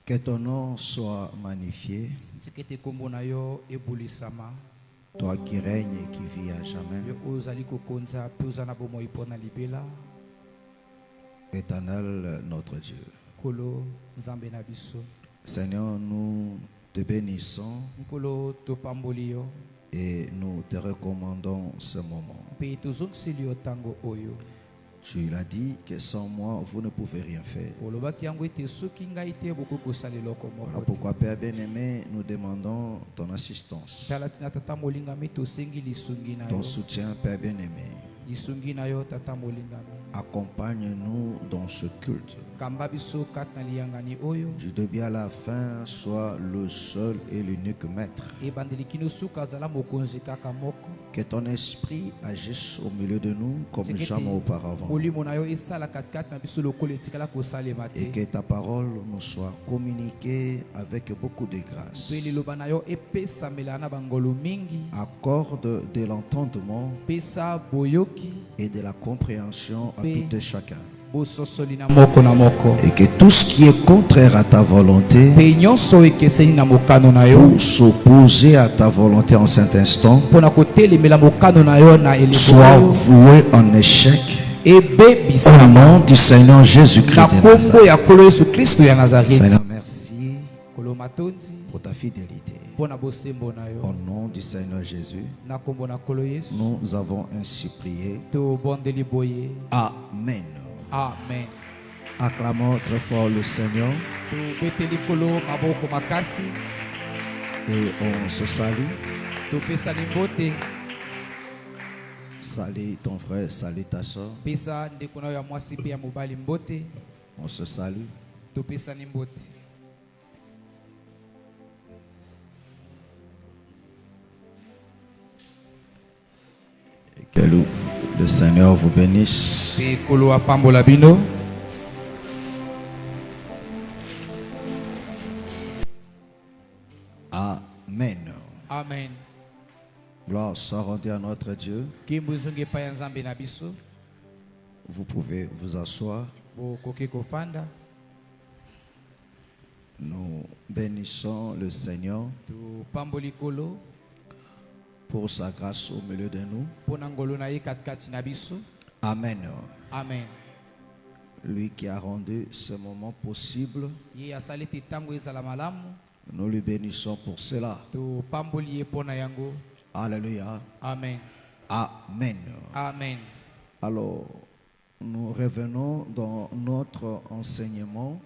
Que ton nom soit magnifié, toi qui règnes et qui vis à jamais. Éternel notre Dieu. Seigneur, nous te bénissons et nous te recommandons ce moment. Tu l'as dit que sans moi, vous ne pouvez rien faire. Voilà pourquoi, Père bien-aimé, nous demandons ton assistance, ton soutien, Père bien-aimé. Accompagne-nous dans ce culte. Du début à la fin, sois le seul et l'unique maître. Que ton esprit agisse au milieu de nous comme jamais auparavant. Et que ta parole nous soit communiquée avec beaucoup de grâce. Accorde de l'entendement et de la compréhension à tout et chacun. Et que tout ce qui est contraire à ta volonté, pour s'opposer à ta volonté en cet instant, soit voué en échec. Au nom du Seigneur Jésus-Christ de Nazareth. Seigneur, merci pour ta fidélité. Au nom du Seigneur Jésus, nous avons ainsi prié. Amen. Amen. Acclamons très fort le Seigneur. Et on se salue. Salut ton frère, salut ta soeur. On se salue. Et que le Seigneur vous bénisse. Amen. Amen. Gloire soit rendue à notre Dieu. Vous pouvez vous asseoir. Nous bénissons le Seigneur pour sa grâce au milieu de nous. Amen. Amen. Lui qui a rendu ce moment possible, nous lui bénissons pour cela. Alléluia. Amen. Amen. Amen. Alors, nous revenons dans notre enseignement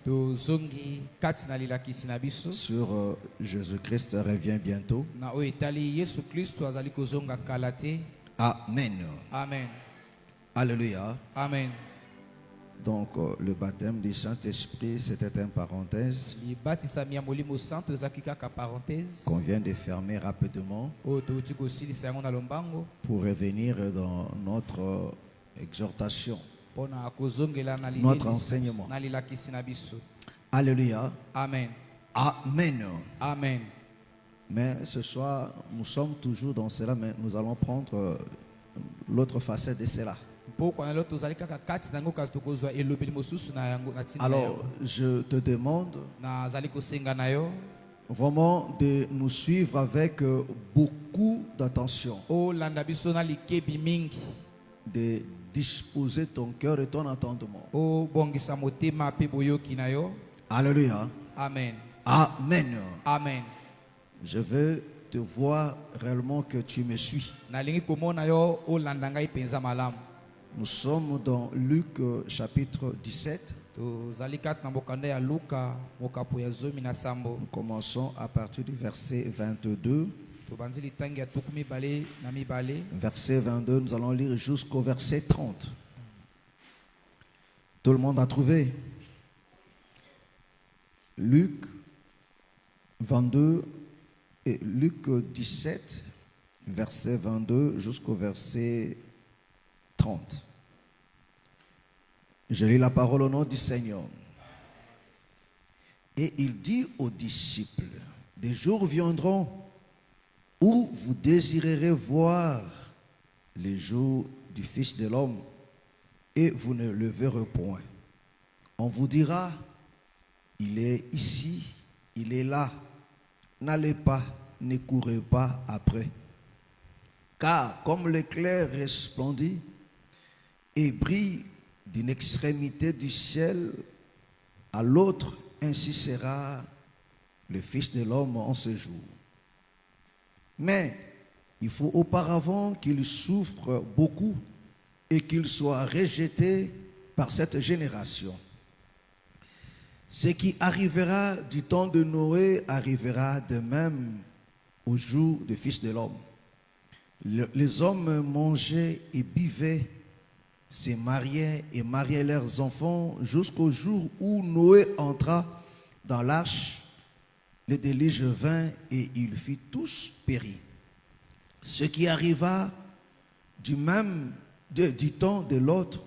sur Jésus-Christ revient bientôt. Amen. Amen. Alléluia. Amen. Donc, le baptême du Saint-Esprit, c'était une parenthèse qu'on vient de fermer rapidement pour revenir dans notre exhortation, notre enseignement. Alléluia. Amen. Amen. Amen. Mais ce soir, nous sommes toujours dans cela, mais nous allons prendre l'autre facette de cela. Alors, je te demande vraiment de nous suivre avec beaucoup d'attention, de disposer ton cœur et ton entendement. Alléluia. Amen. Amen. Amen. Je veux te voir réellement que tu me suis. Nous sommes dans Luc chapitre 17. Nous commençons à partir du verset 22. Verset 22, nous allons lire jusqu'au verset 30. Tout le monde a trouvé? Luc 22 et Luc 17, verset 22 jusqu'au verset 30. Je lis la parole au nom du Seigneur. Et il dit aux disciples, des jours viendront où vous désirerez voir les jours du Fils de l'homme et vous ne le verrez point. On vous dira, Il est ici, il est là. N'allez pas, ne courez pas après. Car comme l'éclair resplendit et brille d'une extrémité du ciel à l'autre, ainsi sera le Fils de l'homme en ce jour. Mais il faut auparavant qu'il souffre beaucoup et qu'il soit rejeté par cette génération. Ce qui arrivera du temps de Noé arrivera de même au jour du Fils de l'homme. Les hommes mangeaient et buvaient, se mariaient et mariaient leurs enfants jusqu'au jour où Noé entra dans l'arche. Le déluge vint et ils furent tous péris. Ce qui arriva du temps de l'autre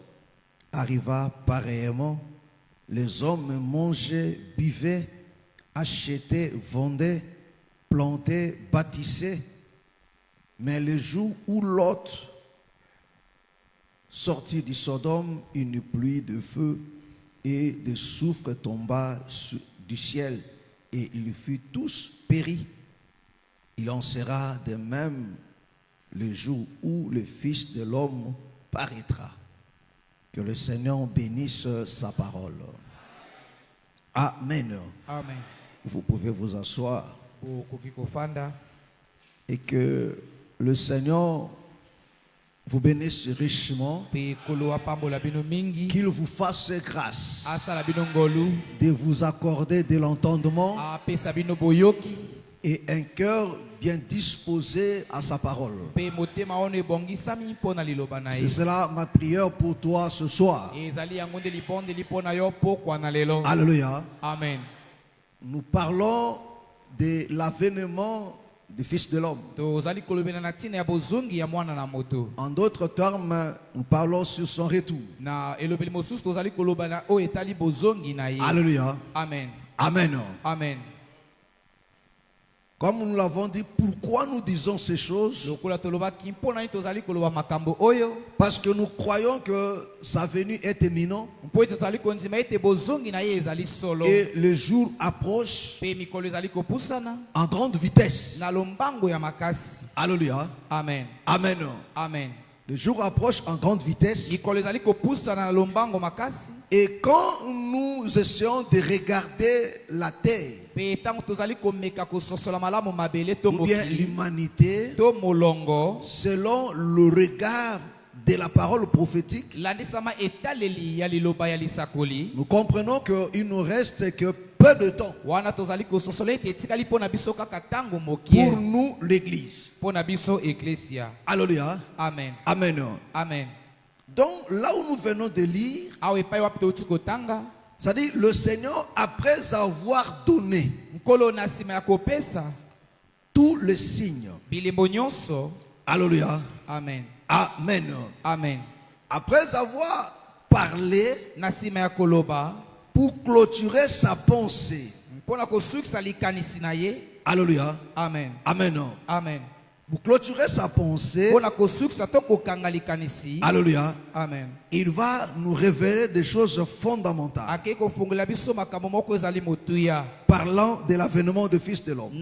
arriva pareillement. Les hommes mangeaient, buvaient, achetaient, vendaient, plantaient, bâtissaient. Mais le jour où Lot sortit du Sodome, une pluie de feu et de soufre tomba du ciel et ils furent tous péris. Il en sera de même le jour où le Fils de l'homme paraîtra. Que le Seigneur bénisse sa parole. Amen. Amen. Vous pouvez vous asseoir. Et que le Seigneur vous bénisse richement. Qu'il vous fasse grâce de vous accorder de l'entendement et un cœur bien disposé à sa parole. C'est cela ma prière pour toi ce soir. Alléluia. Amen. Nous parlons de l'avènement du Fils de l'homme. En d'autres termes, nous parlons sur son retour. Alléluia. Amen. Amen. Amen. Comme nous l'avons dit, pourquoi nous disons ces choses? Parce que nous croyons que sa venue est imminente. Et le jour approche en grande vitesse. Alléluia. Amen. Amen. Amen. Le jour approche en grande vitesse. Et quand nous essayons de regarder la terre, ou bien l'humanité, selon le regard de la parole prophétique, nous comprenons qu'il nous reste que peu de temps pour nous, l'Église. Alléluia. Amen. Amen. Amen. Donc là où nous venons de lire, c'est-à-dire le Seigneur, après avoir donné tous les signes, alléluia, amen, amen, amen, après avoir parlé pour clôturer sa pensée, alléluia, amen, amen, amen, pour clôturer sa pensée, alléluia, amen, il va nous révéler des choses fondamentales parlant de l'avènement du Fils de l'homme.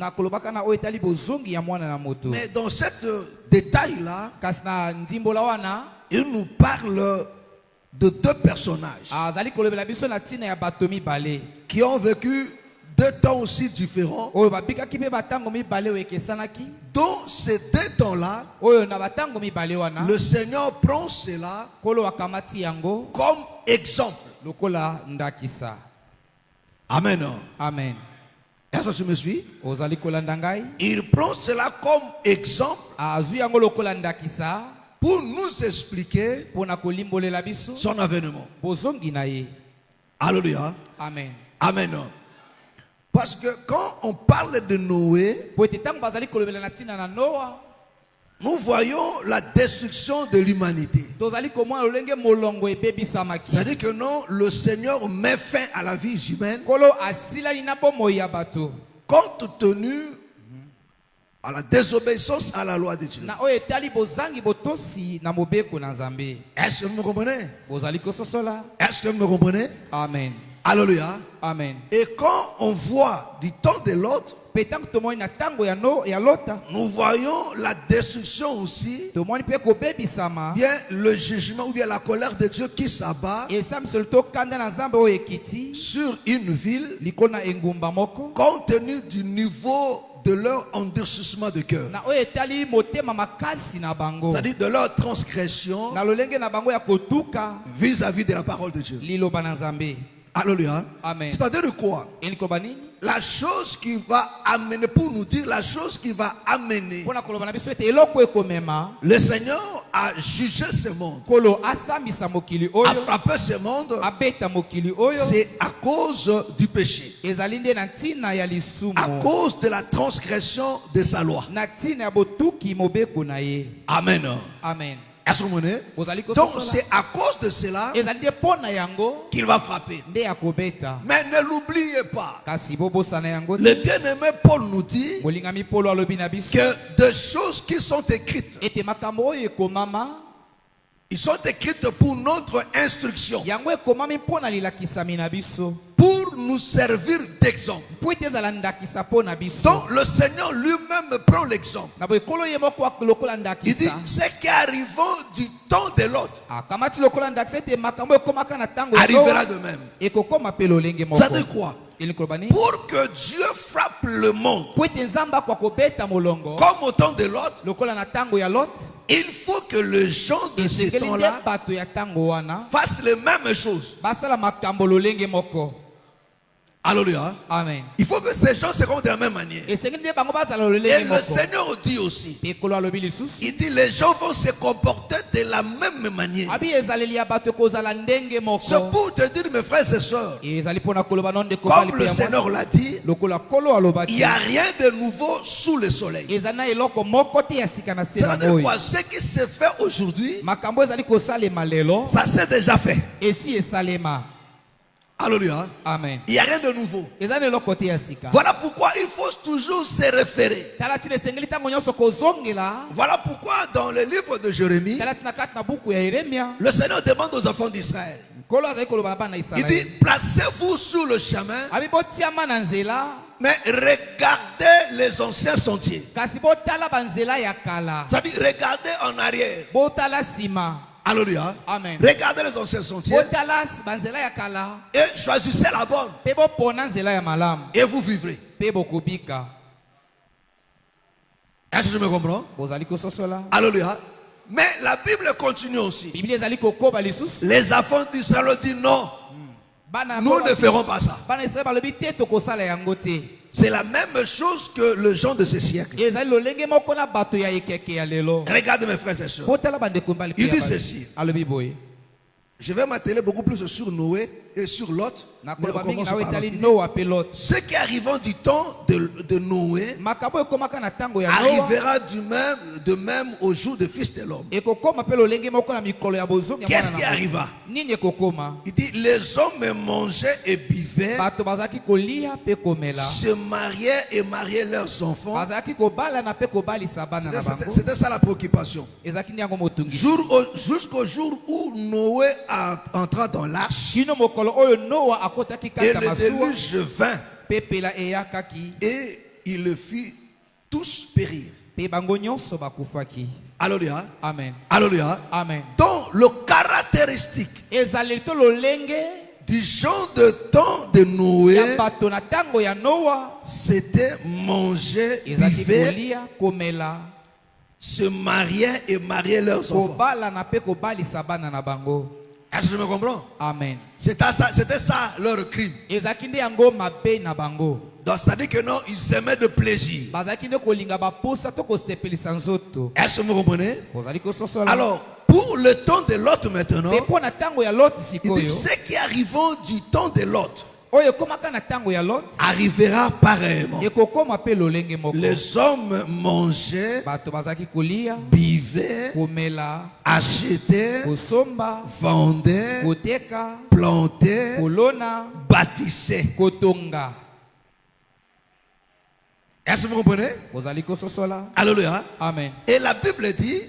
Mais dans ce détail-là, il nous parle de deux personnages qui ont vécu deux temps aussi différents. Dans ces deux temps-là, le Seigneur prend cela comme exemple. Amen. Amen. Est-ce que tu me suis? Il prend cela comme exemple pour nous expliquer son avènement. Alléluia. Amen. Amen. Parce que quand on parle de Noé, nous voyons la destruction de l'humanité. C'est-à-dire que non, le Seigneur met fin à la vie humaine compte tenu à la désobéissance à la loi de Dieu. Est-ce que vous me comprenez? Est-ce que vous me comprenez? Amen. Alléluia. Amen. Et quand on voit du temps de l'autre, nous voyons la destruction aussi, bien le jugement ou bien la colère de Dieu qui s'abat sur une ville compte tenu du niveau de leur endurcissement de cœur, c'est-à-dire de leur transgression vis-à-vis de la parole de Dieu. Alléluia. C'est-à-dire quoi? La chose qui va amener, pour nous dire la chose qui va amener, le Seigneur a jugé ce monde, a frappé ce monde, c'est à cause du péché, à cause de la transgression de sa loi. Amen. Amen. Donc c'est à cause de cela qu'il va frapper. Mais ne l'oubliez pas. Le bien-aimé Paul nous dit que des choses qui sont écrites, ils sont écrites pour notre instruction, pour nous servir d'exemple. Donc le Seigneur lui-même prend l'exemple. Il dit, ce qui arrivera du temps de l'autre arrivera de même. Ça dit quoi? Pour que Dieu frappe le monde comme au temps de l'autre, il faut que les gens de ce temps-là fassent les mêmes choses. Alléluia. Amen. Il faut que ces gens se comportent de la même manière. Et le Seigneur dit aussi, il dit les gens vont se comporter de la même manière. C'est pour te dire, mes frères et sœurs, comme le Seigneur l'a dit, il n'y a rien de nouveau sous le soleil. C'est-à-dire quoi? Ce qui se fait aujourd'hui, ça s'est déjà fait. Alléluia. Amen. Il n'y a rien de nouveau. Voilà pourquoi il faut toujours se référer. Voilà pourquoi dans le livre de Jérémie, le Seigneur demande aux enfants d'Israël, il dit, placez-vous sur le chemin, mais regardez les anciens sentiers. Ça dit regardez en arrière. Alléluia. Amen. Regardez les anciens sentiers et choisissez la bonne et vous vivrez. Est-ce que je me comprends? Alléluia. Mais la Bible continue aussi. Les enfants d'Israël disent non, nous ne ferons pas ça. C'est la même chose que le gens de ce siècle. Regardez mes frères et sœurs. Il dit ceci. Je vais m'atteler beaucoup plus sur Noé et sur Lot. Ce qui arrivera du temps de Noé arrivera de même au jour du Fils de l'homme. Qu'est-ce qui arriva? Il dit les hommes mangeaient et buvaient, se mariaient et mariaient leurs enfants. C'était ça la préoccupation. Jusqu'au jour où Noé entra dans l'arche et le déluge vint et il le fit tous périr. Alléluia. Amen. Alléluia. Amen. Donc le caractéristique du genre de temps de Noé, c'était manger, vivre, se marier et marier leurs enfants. Est-ce que je me comprends? Amen. C'était ça leur crime. Donc c'est-à-dire que non, ils aimaient de plaisir. Est-ce que vous comprenez? Alors, pour le temps de l'autre maintenant, il dit ce qui arrivera du temps de l'autre arrivera pareillement. Les hommes mangeaient, buvaient, achetaient, vendaient, plantaient, bâtissaient. Est-ce que vous comprenez? Alléluia. Amen. Et la Bible dit,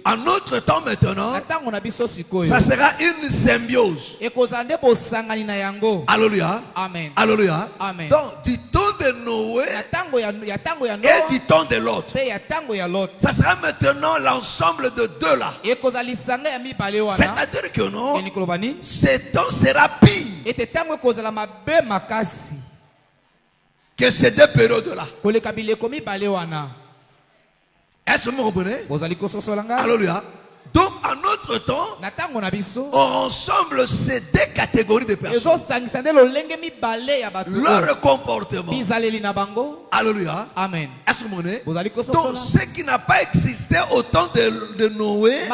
en notre temps maintenant, ça sera une symbiose. Alléluia. Amen. Alléluia. Amen. Donc, du temps de Noé et du temps de l'autre, ça sera maintenant l'ensemble de deux là. C'est-à-dire que non, ce temps sera pire que ces deux périodes-là. Est-ce que vous comprenez? Alléluia. Donc, en notre temps, on ensemble ces deux catégories de personnes. Leur comportement. Alléluia. Amen. Est-ce que vous comprenez? Donc, ce qui n'a pas existé au temps de Noé,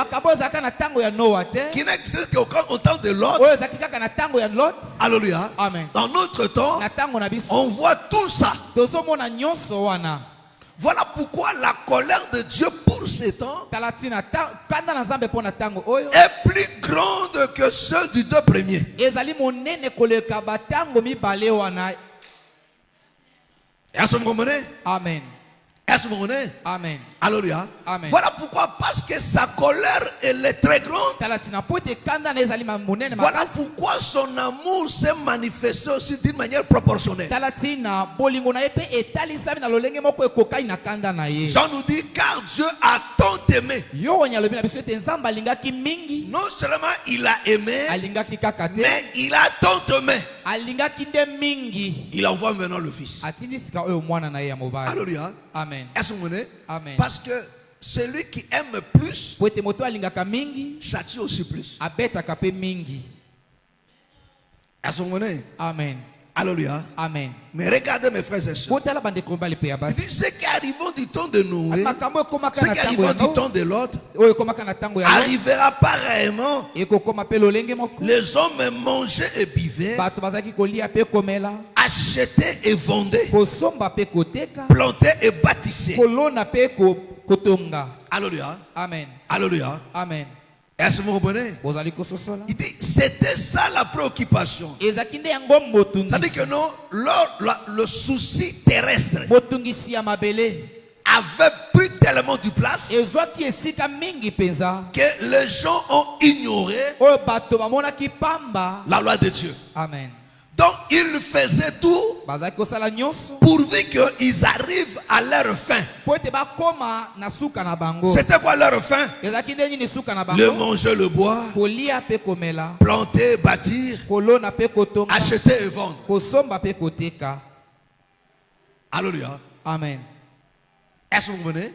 qui n'existe qu'au temps de l'autre. Alléluia. Amen. Dans notre temps, on voit tout ça. Voilà pourquoi la colère de Dieu pour ces temps est plus grande que ceux du deux premiers. Est-ce que vous comprenez? Amen. Est-ce que vous comprenez? Amen. Alléluia. Amen. Voilà pourquoi, parce que sa colère elle est très grande. Voilà pourquoi son amour s'est manifesté aussi d'une manière proportionnelle. Jean nous dit, car Dieu a tant aimé. Non seulement il a aimé, mais il a tant aimé. Il envoie maintenant le Fils. Alléluia. Amen. Est-ce que vous comprenez? Amen. Parce que celui qui aime plus châtie aussi plus. Est-ce que vous comprenez? Amen. Alléluia. Amen. Mais regardez mes frères et sœurs. Il dit ce qui arrive du temps de Noé, ce qui arrive du temps de l'autre, arrivera pareillement. Les hommes mangeaient et buvaient, achetaient et vendaient, plantaient et bâtissaient. Alléluia. Amen. Alléluia. Amen. Est-ce que vous comprenez? Il dit, c'était ça la préoccupation. C'est-à-dire que non, le souci terrestre avait pris tellement de place que les gens ont ignoré la loi de Dieu. Amen. Donc ils faisaient tout pourvu qu'ils arrivent à leur fin. C'était quoi leur fin? Le manger, le boire, planter, bâtir, acheter et vendre. Alléluia. Amen. Est-ce que vous comprenez?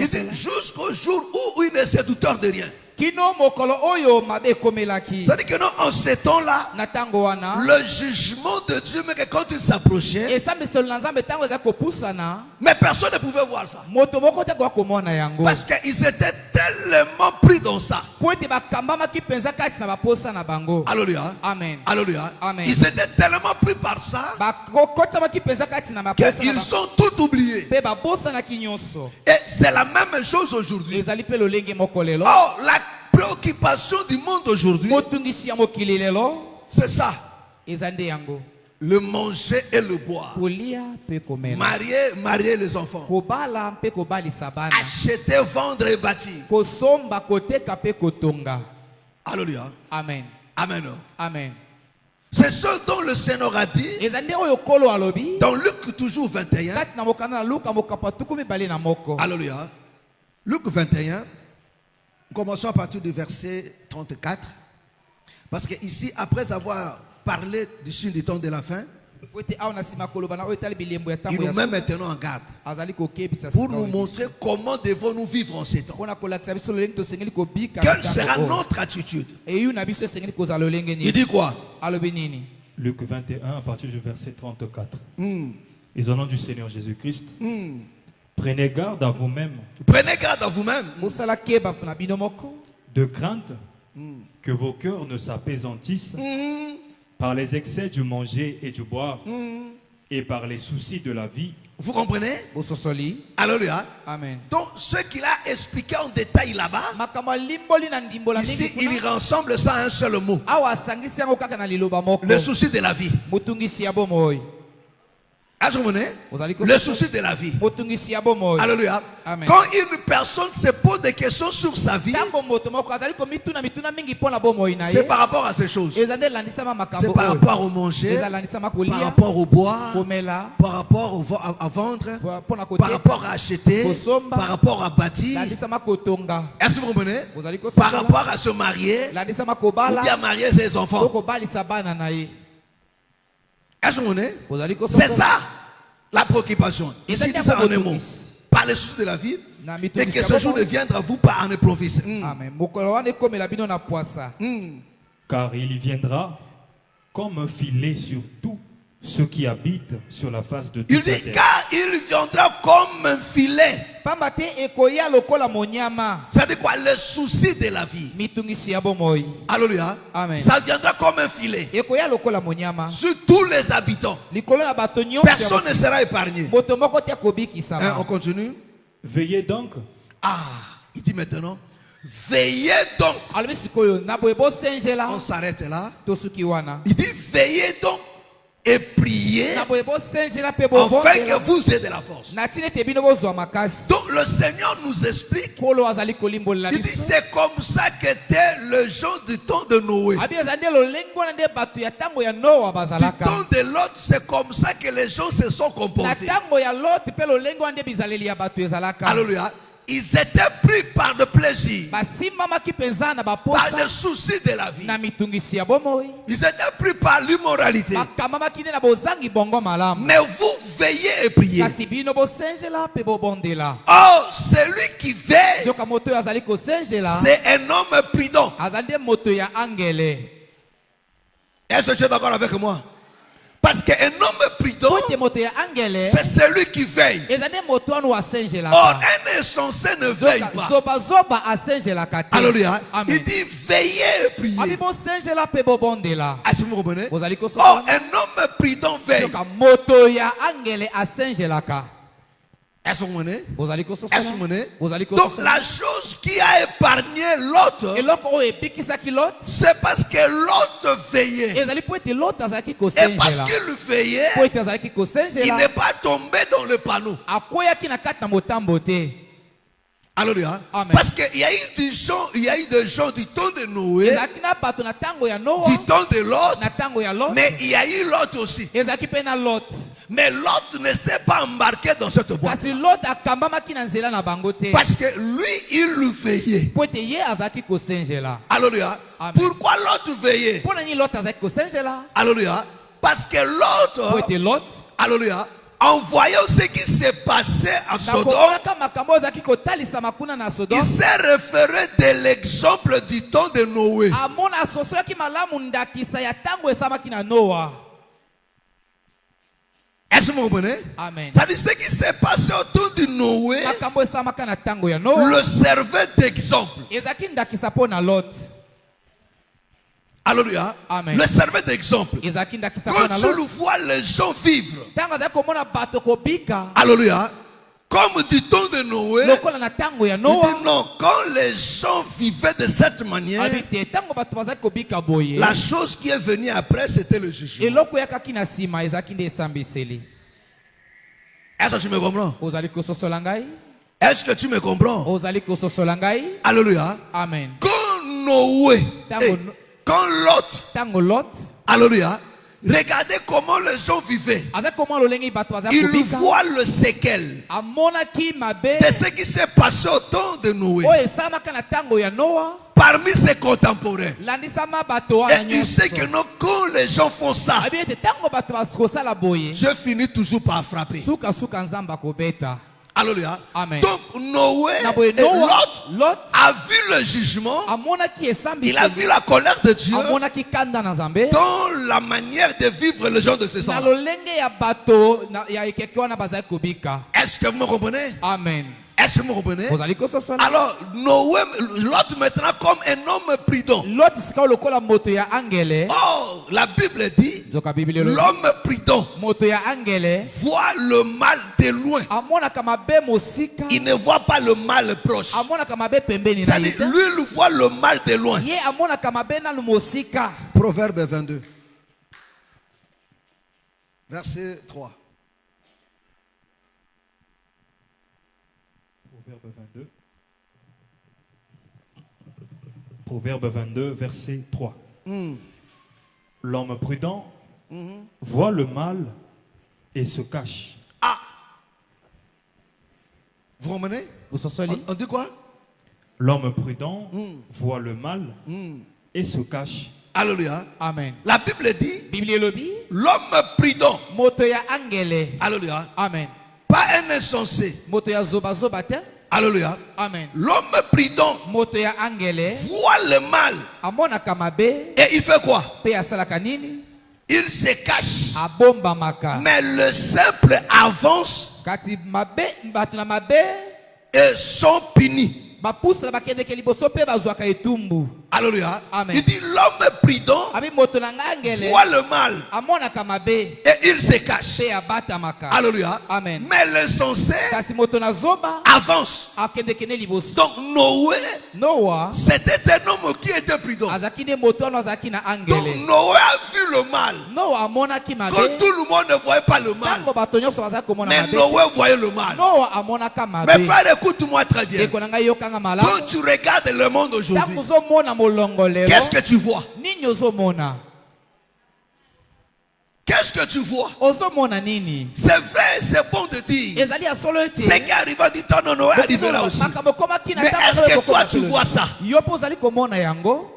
Il dit jusqu'au jour où il ne s'est douté de rien. C'est-à-dire que non, en ces temps-là, le jugement de Dieu, mais que quand il s'approchait, mais personne ne pouvait voir ça. Parce qu'ils étaient tellement pris dans ça. Alléluia. Amen. Alléluia. Amen. Ils étaient tellement pris par ça qu'ils ont tout oublié. Et c'est la même chose aujourd'hui. Oh, la préoccupation du monde aujourd'hui, c'est ça. Le manger et le boire. Marier les enfants. Acheter, vendre et bâtir. Alléluia. Amen. Amen. Amen. C'est ce dont le Seigneur a dit dans Luc toujours 21. Alléluia. Luc 21. Commençons à partir du verset 34. Parce que ici, après avoir parlé du signe du temps de la fin, il nous met maintenant en garde pour nous montrer comment devons-nous vivre en ces temps. Quelle sera notre attitude? Il dit quoi? Luc 21 à partir du verset 34. Et au nom du Seigneur Jésus-Christ, prenez garde à vous-même. Prenez garde à vous-même. De crainte que vos cœurs ne s'apaisantissent par les excès du manger et du boire et par les soucis de la vie. Vous comprenez? Alléluia. Amen. Donc, ce qu'il a expliqué en détail là-bas, ici, il rassemble ça à un seul mot. Le souci de la vie. Le souci de la vie. Alléluia. Quand une personne se pose des questions sur sa vie, c'est par rapport à ces choses. C'est par rapport au manger, par rapport au boire, par rapport à vendre, par rapport à acheter, par rapport à bâtir. Est-ce que vous comprenez? Par rapport à se marier, ou bien marier ses enfants. Est-ce que vous comprenez? C'est ça la préoccupation. Ici, dit ça en un mot. Par les soucis de la vie, et que ce jour ne viendra vous pas en improvise. Car il viendra comme un filet sur tout ceux qui habitent sur la face de toute la terre. Il dit car il viendra comme un filet. C'est-à-dire quoi? Le souci de la vie. Alléluia. Ça viendra comme un filet sur tous les habitants. Personne ne sera épargné. On continue. Veillez donc. Il dit maintenant, veillez donc. On s'arrête là. Il dit veillez donc et priez afin que vous ayez de la force. Donc le Seigneur nous explique. Il dit c'est comme ça qu'était le genre du temps de Noé. Du temps de l'autre, c'est comme ça que les gens se sont comportés. Alléluia. Ils étaient pris par le plaisir, par des soucis de la vie. Ils étaient pris par l'immoralité. Mais vous veillez et priez. Oh, celui qui veille, c'est un homme prudent. Est-ce que tu es d'accord avec moi? Parce qu'un homme prudent, c'est celui qui veille. Or, un insensé ne veille pas. Alléluia. Il dit veillez et priez. Est-ce que vous comprenez? Or, un homme prudent veille. Est-ce que vous comprenez? Est-ce que vous comprenez? Donc la chose qui a épargné l'autre, c'est parce que l'autre veillait. Et parce qu'il veillait, il n'est pas tombé dans le panneau. Alléluia. Parce qu'il y a eu des gens du temps de Noé, du temps de l'autre, mais il y a eu l'autre aussi. Mais l'autre ne s'est pas embarqué dans cette boîte. Parce que lui, il le veillait. Alléluia. Pourquoi l'autre veillait? Alléluia. Parce que l'autre, alléluia, en voyant ce qui s'est passé à Sodome, il s'est référé de l'exemple du temps de Noé. Est-ce que vous comprenez? C'est-à-dire ce qui s'est passé autour de Noé le servait d'exemple. Alléluia. Le servait d'exemple. Quand tu le vois les gens vivre, alléluia, comme du temps de Noé, il dit non, quand les gens vivaient de cette manière, la chose qui est venue après, c'était le jugement. Est-ce que tu me comprends? Est-ce que tu me comprends? Alléluia. Amen. Quand Noé, quand Lot, alléluia, regardez comment les gens vivaient. Ils voient le séquel de ce qui s'est passé au temps de Noé parmi ses contemporains. Et il sait que non, quand les gens font ça, je finis toujours par frapper. Alléluia. Donc Noé et Lot a vu le jugement. Il a vu la colère de Dieu dans la manière de vivre les gens de ce sens. Est-ce que vous me comprenez? Amen. Est-ce que vous me comprenez? Alors Noé, Lot maintenant comme un homme prudent. Oh, la Bible dit l'homme prudent voit le mal de loin. Il ne voit pas le mal proche. C'est-à-dire, lui, il voit le mal de loin. Proverbe 22. Verset 3. Proverbe 22. Proverbe 22, verset 3. L'homme prudent voit le mal et se cache. Ah! Vous remenez? On dit quoi? L'homme prudent voit le mal et se cache. Alléluia. Amen. La Bible dit Bible l'homme prudent. Motoya angele. Alléluia. Amen. Pas un insensé. Motoya zoba zoba te. Alléluia. Amen. L'homme prudent Motoya angele voit le mal. Amona kamabe. Et il fait quoi? Pe asalaka nini? Il se cache. Abomba maka. Mais le simple avance Kati mabe mbatu na mabe. et sont punis. Bapusa bakende ke liboso pe bazwaka etumbu. Alléluia. Amen. Il dit l'homme prudent Abi moto na ngangele. voit le mal Amona kamabe. et il se cache. Pe abata maka. Alléluia. Amen. Mais l'insensé Kasi moto na zoba. avance. Akende kene liboso. Donc Noé, Noah. c'était un homme qui était prudent. Azaki ne moto na azaki na Donc angele. Noé a vu le mal. Noah amona ki mabe. Quand tout le monde ne voyait pas le mal. Tango bato nyonso baza komona Mais mabe. Noé voyait le mal. Noah amona ka mabe. Mes frères, écoute-moi très bien. Eko na ngai yokanga malamu. Quand tu regardes le monde aujourd'hui, Tango zomona molongo lelo. qu'est-ce que tu vois? Nini ozomona? Qu'est-ce que tu vois? Ozomona nini? C'est vrai, c'est bon de dire. Ezali ya solo ete. Ce qui arrive dit ton Noé arrivera aussi. Makambo koma kina Mais tango est-ce lelo que toi kokoma tu solo. vois ça? Yo po ozali komona yango?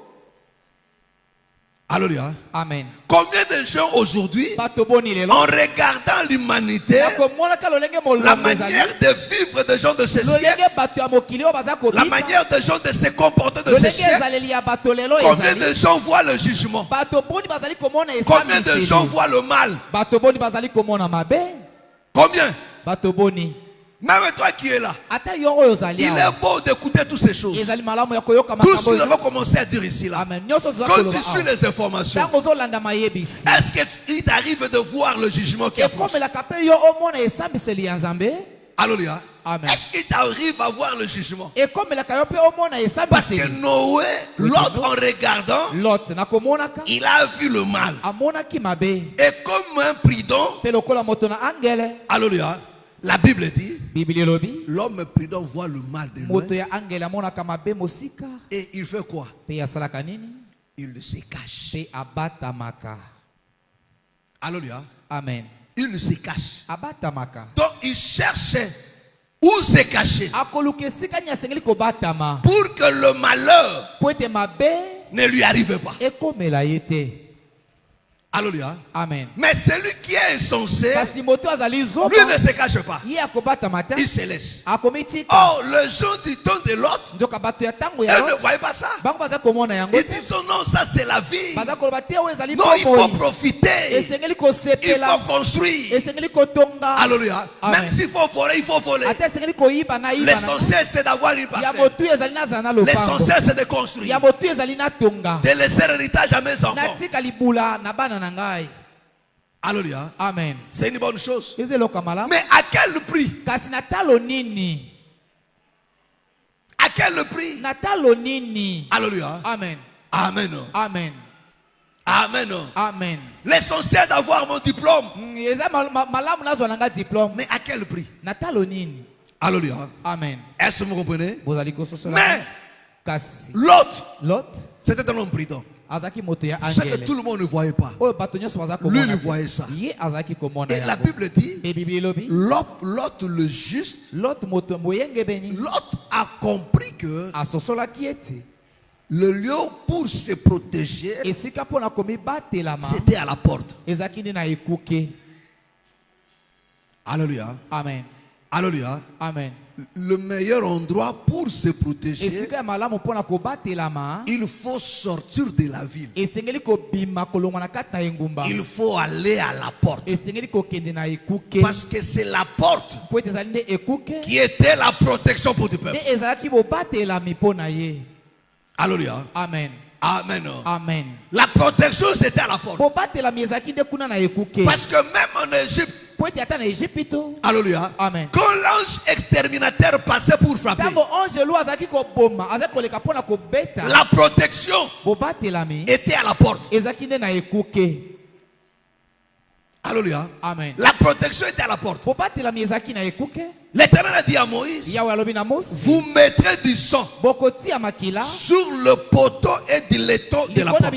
Alléluia. Amen. Combien de gens aujourd'hui, Bato boni lelo. en regardant l'humanité, Nakomona ka lolenge la molongo ezali. manière de vivre des gens de ce siècle, Lolenge bato ya mokili oyo baza la kobika. manière des gens de se comporter de ce Lolenge siècle, ezaleli ya bato lelo combien ezali. de gens voient le jugement? Bato boni bazali komona Combien de gens esamiseli. voient le mal? Bato boni bazali komona mabe. Combien? Bato boni. Même toi qui es là, Ata yo oyo ozali il awa. est beau d'écouter toutes ces choses. Ezali malamu ya koyoka Tout ce makambo que nous oyo. avons commencé à dire ici là. Amen. Nyonso zoza Quand koloba tu suis awa. les informations, Tango ozolanda mayebisi. est-ce qu'il t'arrive de voir le jugement qui approche? Ekomelaka pe yo omona esambiseli ya Nzambe. Alléluia. Amen. Est-ce qu'il t'arrive à voir le jugement? Ekomelaka yo pe omona Parce que esambiseli. Noé, l'autre en regardant, Lot nakomonaka. il a vu le mal. Amonaki mabe. Et comme un prudent, Pe lokola moto na angele. alléluia, la Bible dit, Biblia elobi. l'homme prudent voit le mal de Moto loin ya angele amonaka mabe mosika. et il fait quoi? Pe asalaka nini? Il se cache. Pe abatamaka. Alléluia. Amen. Il se cache. Abatamaka. Donc il cherche où se cacher Akoluka esika nini asengeli kobatama. pour que le malheur Po ete mabe ne lui arrive pas. ekomela ye te. Alléluia. Amen. Mais celui qui est insensé, Kasi moto azali zoba. lui ne se cache pas. Ye akobatama te. Il se laisse. Akomitika. Oh, les gens du temps de l'autre, Nzoka bato ya tango eux ya ne Lot. voyaient pas ça. Bango baza komona yango. Ils disent oh non, ça c'est la vie. Baza koloba te oyo ezali Non, il faut bomoi. profiter. Esengeli Il kosepela. faut construire. Esengeli kotonga. Alléluia. Amen. Même s'il faut voler, il faut voler. Ata esengeli koyiba na yiba na. L'essentiel c'est d'avoir une Ya parcelle. motu ezali nazala na lopango. L'essentiel c'est de construire. Ya motu ezali na tonga. De laisser l'héritage à mes enfants. Natika libula na bana na ngai. Alléluia. Amen. C'est une bonne chose. Ezeloka malamu. Mais à quel prix? Kasi natalo nini? À quel prix? Natalo nini? Alléluia. Amen. Amen. Amen. Amen. Amen. L'essentiel d'avoir mon diplôme. Eza malamu nazwa nanga diplôme. Mais à quel prix? Natalo nini? Alléluia. Amen. Est-ce que vous comprenez? Bozali kososola. Mais Kasi l'autre, Lot c'était un homme prudent. azaki moto ya Ce que angele. tout le monde ne voyait pas. Oyo bato nyonso baza Lui, komona. il voyait ça. Ye azaki komona Et la yango. Bible dit, Et Bible elobi. l'autre le juste, Lot moto moyenge beni. l'autre a compris que Asosolaki ete. le lieu pour se protéger, Esika pona komibatelama. c'était à la porte. Ezaki nde na ekuke. Alléluia. Amen. Alléluia. Amen. Le meilleur endroit pour se protéger, Esika ya malamu pona kobatelama. il faut sortir de la ville. Esengeli kobima kolongwa na kati na engumba. Il faut aller à la porte. Esengeli kokende na ekuke. Parce que c'est la porte Po ete ezali nde ekuke. qui était la protection pour du peuple. Nde ezalaki bobatelami mpo na ye. Alléluia. Amen. Amen. Amen. La protection, c'était à la porte. Bobatelami ezalaki nde kuna na ekuke. Parce que même en Égypte, Po ete ata na Ejipito. alléluia, Amen. quand l'ange exterminateur passait pour frapper, Tango angelo azalaki koboma. Azalaki koleka mpona kobeta. la protection Bobatelami était à la porte. ezalaki nde na ekuke. Alléluia. Amen. La protection était à la porte. L'Éternel a dit à Moïse, vous mettrez du sang sur le poteau et du laiton de la porte.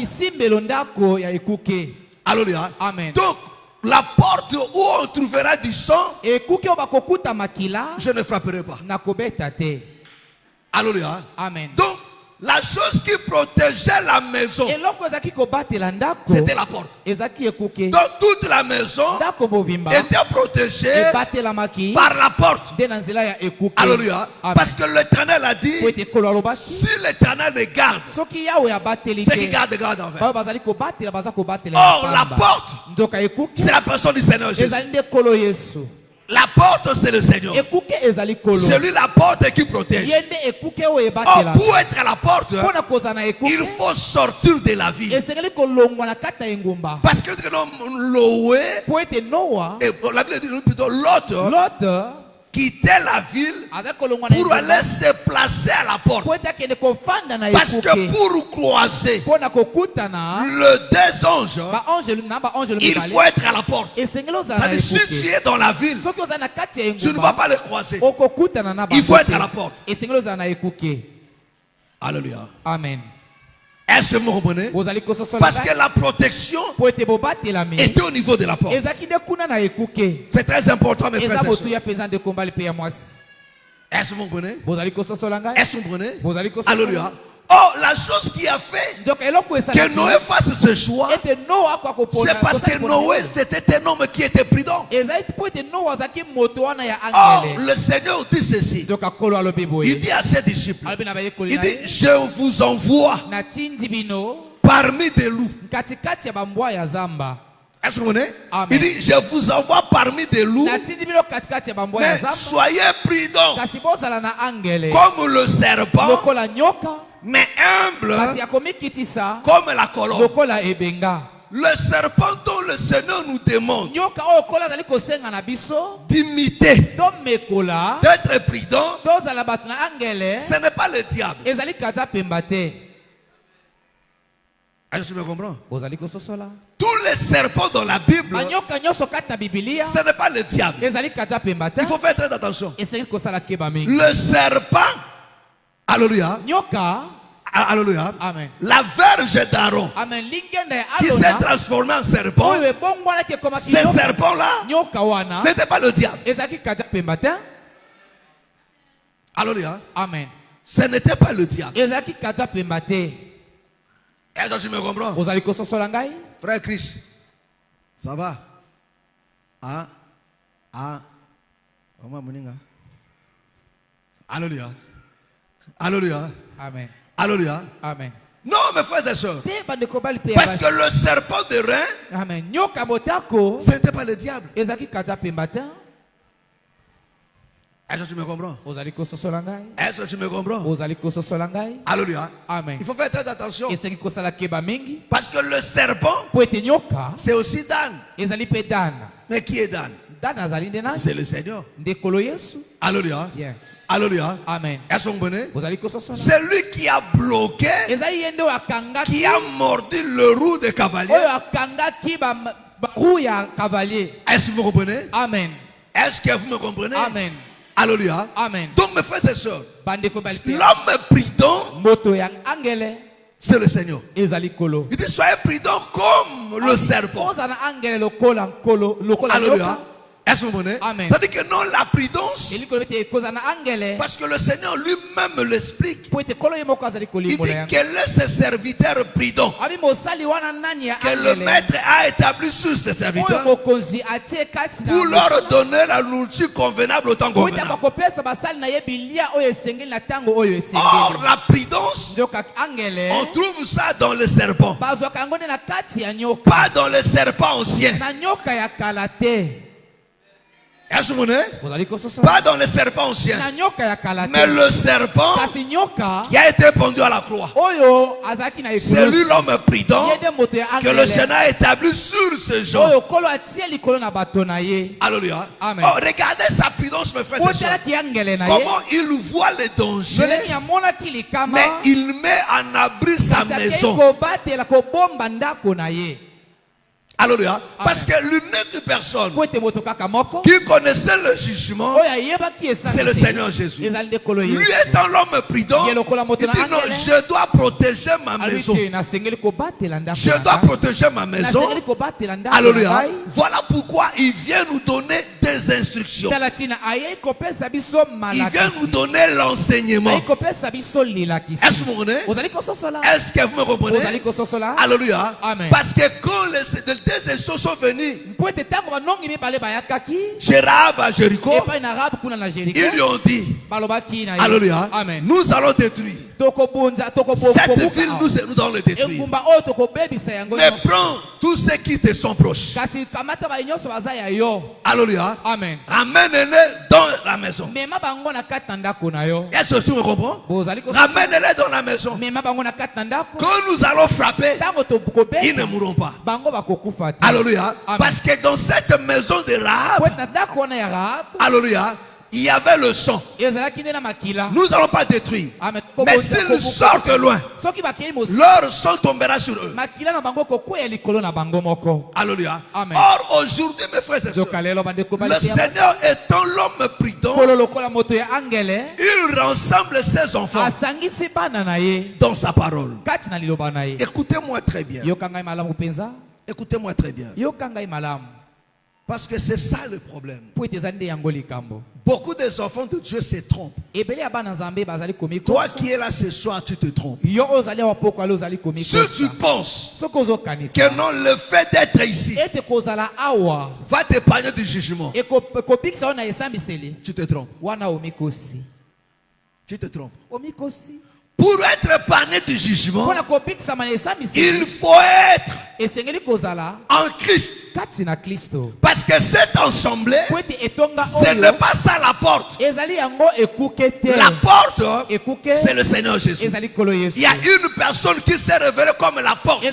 Alléluia. Amen. Donc, la porte où on trouvera du sang, je ne frapperai pas. Alléluia. Amen. Donc, la chose qui protégeait la maison, c'était la porte. Donc, toute la maison était protégée par la porte. Alléluia. Parce que l'Éternel a dit, si l'Éternel les garde, c'est qui garde en fait. Or, la porte, c'est la personne du Seigneur Jésus. La porte, c'est le Seigneur. Celui la porte qui protège. Or, pour être à la porte, il faut sortir de la ville. Parce que la Bible dit plutôt l'autre quittait la ville pour aller se placer à la porte. Parce que pour croiser le deux anges, il faut être à la porte. C'est-à-dire, si tu es dans la ville, tu ne vas pas le croiser. Il faut être à la porte. Alléluia. Amen. Est-ce que vous comprenez? Parce que la protection était au niveau de la porte. C'est très important, mes frères et sœurs. Est-ce que vous comprenez? Est-ce que vous comprenez? Alléluia. Oh, la chose qui a fait que Noé fasse ce choix, c'est parce que Noé, c'était un homme qui était prudent. Oh, le Seigneur dit ceci. Il dit à ses disciples, il dit, je vous envoie parmi des loups. Est-ce que vous comprenez? Il dit, je vous envoie parmi des loups, mais soyez prudents comme le serpent, mais humble comme la colombe. Le serpent dont le Seigneur nous demande d'imiter, d'être prudent, ce n'est pas le diable. Est-ce que tu me comprends? Tous les serpents dans la Bible, ce n'est pas le diable. Il faut faire très attention. Le serpent, alléluia, alléluia, Amen. la verge d'Aaron qui s'est transformée en serpent, ce serpent-là, ce n'était pas le diable. Alléluia. Amen. Ce n'était pas le diable. Est-ce que tu me comprends? Frère Chris, ça va? Alléluia. Alléluia. Amen. Alléluia. Amen. Non, mes frères et sœurs. Parce que le serpent de rein, ce n'était pas le diable. Est-ce que tu me comprends? Est-ce que tu me comprends? Alléluia. Amen. Il faut faire très attention. Parce que le serpent, c'est aussi Dan. Mais qui est Dan? C'est le Seigneur. Alléluia. Yeah. Alléluia. Amen. Est-ce que vous comprenez? C'est lui qui a bloqué, qui a mordu le roue de cavalier. Est-ce que vous comprenez? Amen. Est-ce que vous me comprenez? Amen. Alléluia. Amen. Donc mes frères et sœurs, l'homme prudent, c'est le Seigneur. Il dit soyez prudents comme le serpent. Alléluia. Est-ce que vous comprenez? C'est-à-dire que non, la prudence, parce que le Seigneur lui-même l'explique. Il dit quel est ce serviteur prudent que le maître a établi sur ses serviteurs pour leur donner la nourriture convenable au temps convenable. Or, la prudence, on trouve ça dans le serpent, pas dans le serpent ancien. Est-ce que vous comprenez? Pas dans le serpent ancien, mais le serpent qui a été pendu à la croix. C'est lui l'homme prudent que le Seigneur a établi sur ce genre. Alléluia. Amen. Oh, regardez sa prudence, mes frères et sœurs. Comment il voit les dangers, mais il met en abri sa maison. Alléluia. Parce que l'unique une personne qui connaissait le jugement, c'est le Seigneur Jésus. Lui étant l'homme prudent, il dit non, je dois protéger ma maison. Je dois protéger ma maison. Alléluia. Voilà pourquoi il vient nous donner des instructions. Il vient nous donner l'enseignement. Est-ce que vous comprenez? Est-ce que vous me comprenez? Alléluia. Parce que quand des instructions sont venues, Rahab à Jéricho, ils lui ont dit, alléluia, nous allons détruire cette ville, nous allons le détruire. Mais prends tous ceux qui te sont proches. Alléluia. Ramène-les dans la maison. Est-ce que tu me comprends? Ramène-les dans la maison. Quand nous allons frapper, ils ne mourront pas. Alléluia. Parce que dans cette maison de Rahab, alléluia, il y avait le sang. Nous n'allons pas détruire. Mais s'ils sortent loin, leur sang tombera sur eux. Alléluia. Or, aujourd'hui, mes frères et sœurs, le Seigneur étant l'homme prudent, il rassemble ses enfants dans sa parole. Écoutez-moi très bien. Écoutez-moi très bien. Parce que c'est ça le problème. Beaucoup des enfants de Dieu se trompent. Toi qui es là ce soir, tu te trompes. Si tu penses que non, le fait d'être ici va t'épargner du jugement, tu te trompes. Tu te trompes. Pour être épargné du jugement, il faut être en Christ. Parce que cette assemblée, ce n'est pas ça la porte. La porte, c'est le Seigneur Jésus. Il y a une personne qui s'est révélée comme la porte.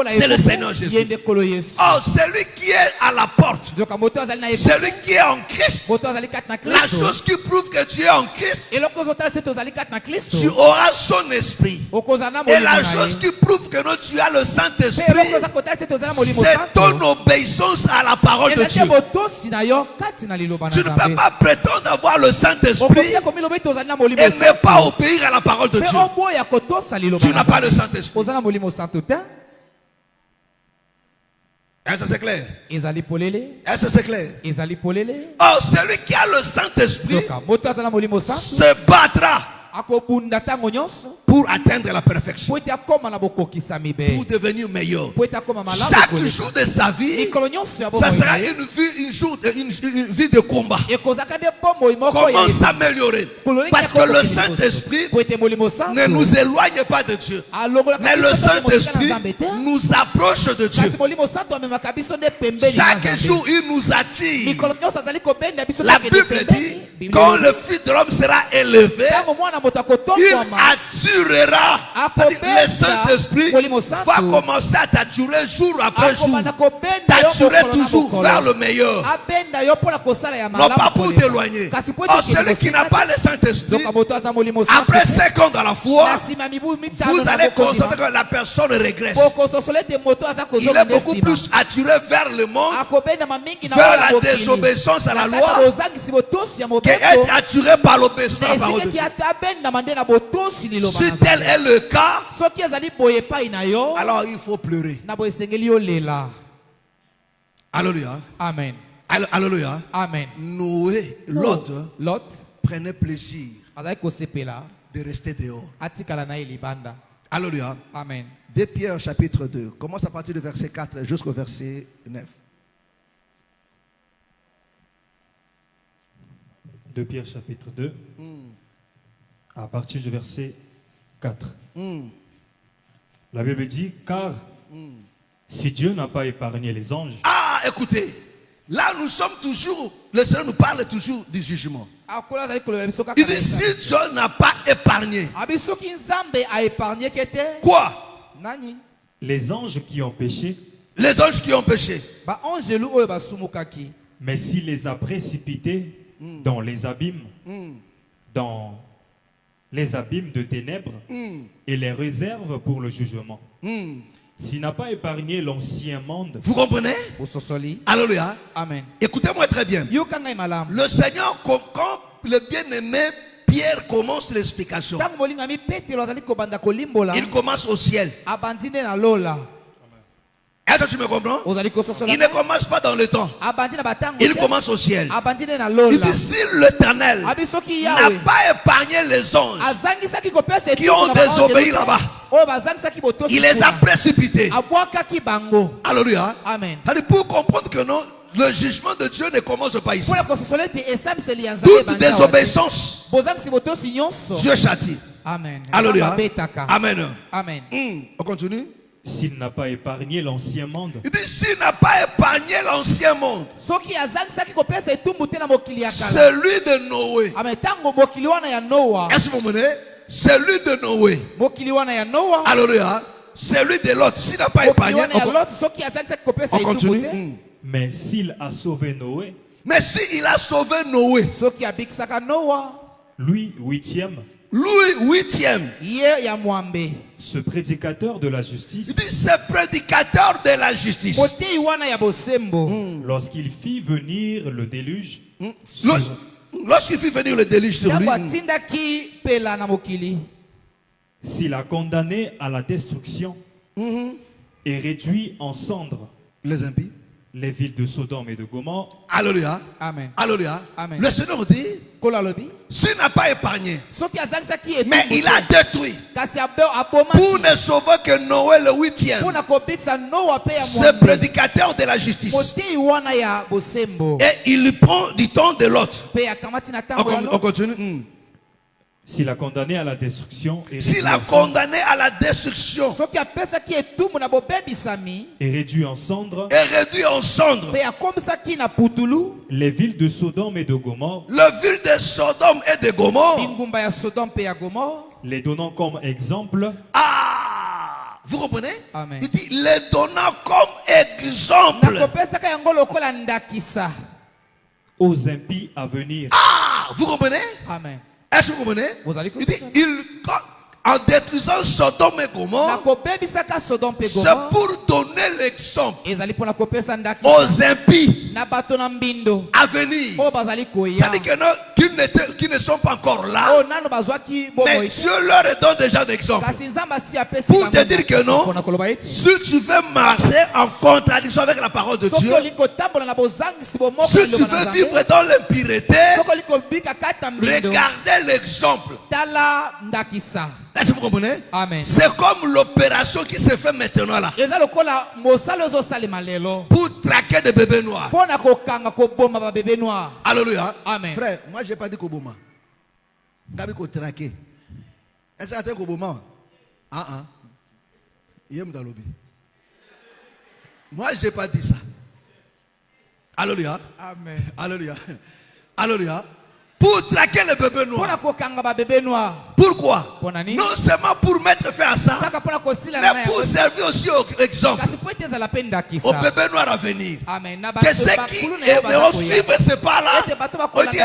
C'est le Seigneur Jésus. Oh, celui qui est à la porte, celui qui est en Christ, la chose qui prouve que tu es en Christ, tu auras son esprit. Et la chose qui prouve que non, tu as le Saint-Esprit, c'est ton obéissance à la parole de Dieu. Tu ne peux pas prétendre avoir le Saint-Esprit et ne pas obéir à la parole de Dieu. Tu n'as pas le Saint-Esprit. Est-ce que c'est clair? Est-ce que c'est clair? Oh, celui qui a le Saint-Esprit se battra pour atteindre la perfection, pour devenir meilleur. Chaque jour de sa vie, ça sera une vie de combat. Comment s'améliorer? Parce que le Saint-Esprit ne nous éloigne pas de Dieu, mais le Saint-Esprit nous approche de Dieu. Chaque jour, il nous attire. La Bible dit, quand le Fils de l'homme sera élevé, il attirera. Le Saint-Esprit va commencer à t'attirer jour après jour. T'attirer toujours vers le meilleur. Non pas pour t'éloigner. Oh, celui qui n'a pas le Saint-Esprit, après 5 ans dans la foi, vous allez constater que la personne régresse. Il est beaucoup plus attiré vers le monde, vers la désobéissance à la loi, qu'être attiré par l'obéissance à la parole de Dieu. Si tel est le cas, alors il faut pleurer. Alléluia. Amen. Alléluia. Amen. Noé, Lot prenait plaisir de rester dehors. Alléluia. Amen. 2 Pierre chapitre 2. Commence à partir du verset 4 jusqu'au verset 9. 2 Pierre chapitre 2. À partir du verset 4. La Bible dit, car si Dieu n'a pas épargné les anges... Ah, écoutez, là nous sommes toujours, le Seigneur nous parle toujours du jugement. Il dit, si Dieu n'a pas épargné... Quoi? Les anges qui ont péché. Les anges qui ont péché. Mais s'il les a précipités dans les abîmes, dans les abîmes de ténèbres, et les réserve pour le jugement. S'il n'a pas épargné l'ancien monde. Vous comprenez? Alléluia. Amen. Écoutez-moi très bien. Le Seigneur, quand le bien-aimé Pierre commence l'explication, il commence au ciel. Est-ce que tu me comprends? Il ne commence pas dans le temps. Il commence au ciel. Il dit si l'Éternel n'a pas épargné les anges qui ont désobéi là-bas, il les a précipités. Alléluia. Amen. Pour comprendre que non, le jugement de Dieu ne commence pas ici. Toute désobéissance, Dieu châtie. Amen. Alléluia. Amen. Amen. On continue. S'il n'a pas épargné l'ancien monde. Il dit s'il n'a pas épargné l'ancien monde, celui de Noé. Est-ce que vous comprenez? Celui de Noé. Alléluia. Celui de l'autre. S'il n'a pas épargné, on continue. Mais s'il a sauvé Noé. Mais s'il a sauvé Noé. Lui, huitième. Ce prédicateur de la justice. Il dit ce prédicateur de la justice. Lorsqu'il fit venir le déluge. Lorsqu'il fit venir le déluge sur lui. S'il a condamné à la destruction et réduit en cendres les impies, les villes de Sodome et de Gomorrhe. Alléluia. Amen. Alléluia. Amen. Le Seigneur dit, s'il n'a pas épargné, mais il a détruit pour ne sauver que Noé le 8e, ce prédicateur de la justice. Et il lui prend du temps de l'autre. On continue. S'il a condamné à la destruction et réduit en cendres les villes de Sodome et de Gomorrhe, les donnant comme exemple. Ah, vous comprenez? Amen. Il dit les donnant comme exemple aux impies à venir. Ah, vous comprenez? Amen. Est-ce que vous comprenez? Il dit, en détruisant Sodome et Gomorrhe, c'est pour donner l'exemple aux impies à venir. C'est-à-dire que qui ne sont pas encore là, mais Dieu leur donne déjà d'exemple. Pour te dire que non, si tu veux marcher en contradiction avec la parole de Dieu, si tu veux vivre dans l'impureté, regardez l'exemple. Est-ce que vous comprenez? C'est comme l'opération qui se fait maintenant là. Pour traquer des bébés noirs. Alléluia. Amen. Frère, moi je n'ai pas dit qu'Oboma. Gabi ko traquer. Est-ce que c'est qu'Oboma? Moi je n'ai pas dit ça. Alléluia. Amen. Alléluia. Alléluia. Pour traquer les bébés noirs. Pourquoi? Non seulement pour mettre fin à ça, mais pour servir aussi au exemple aux bébés noirs à venir. Que ceux qui aimeront suivre ce pas-là, on dit,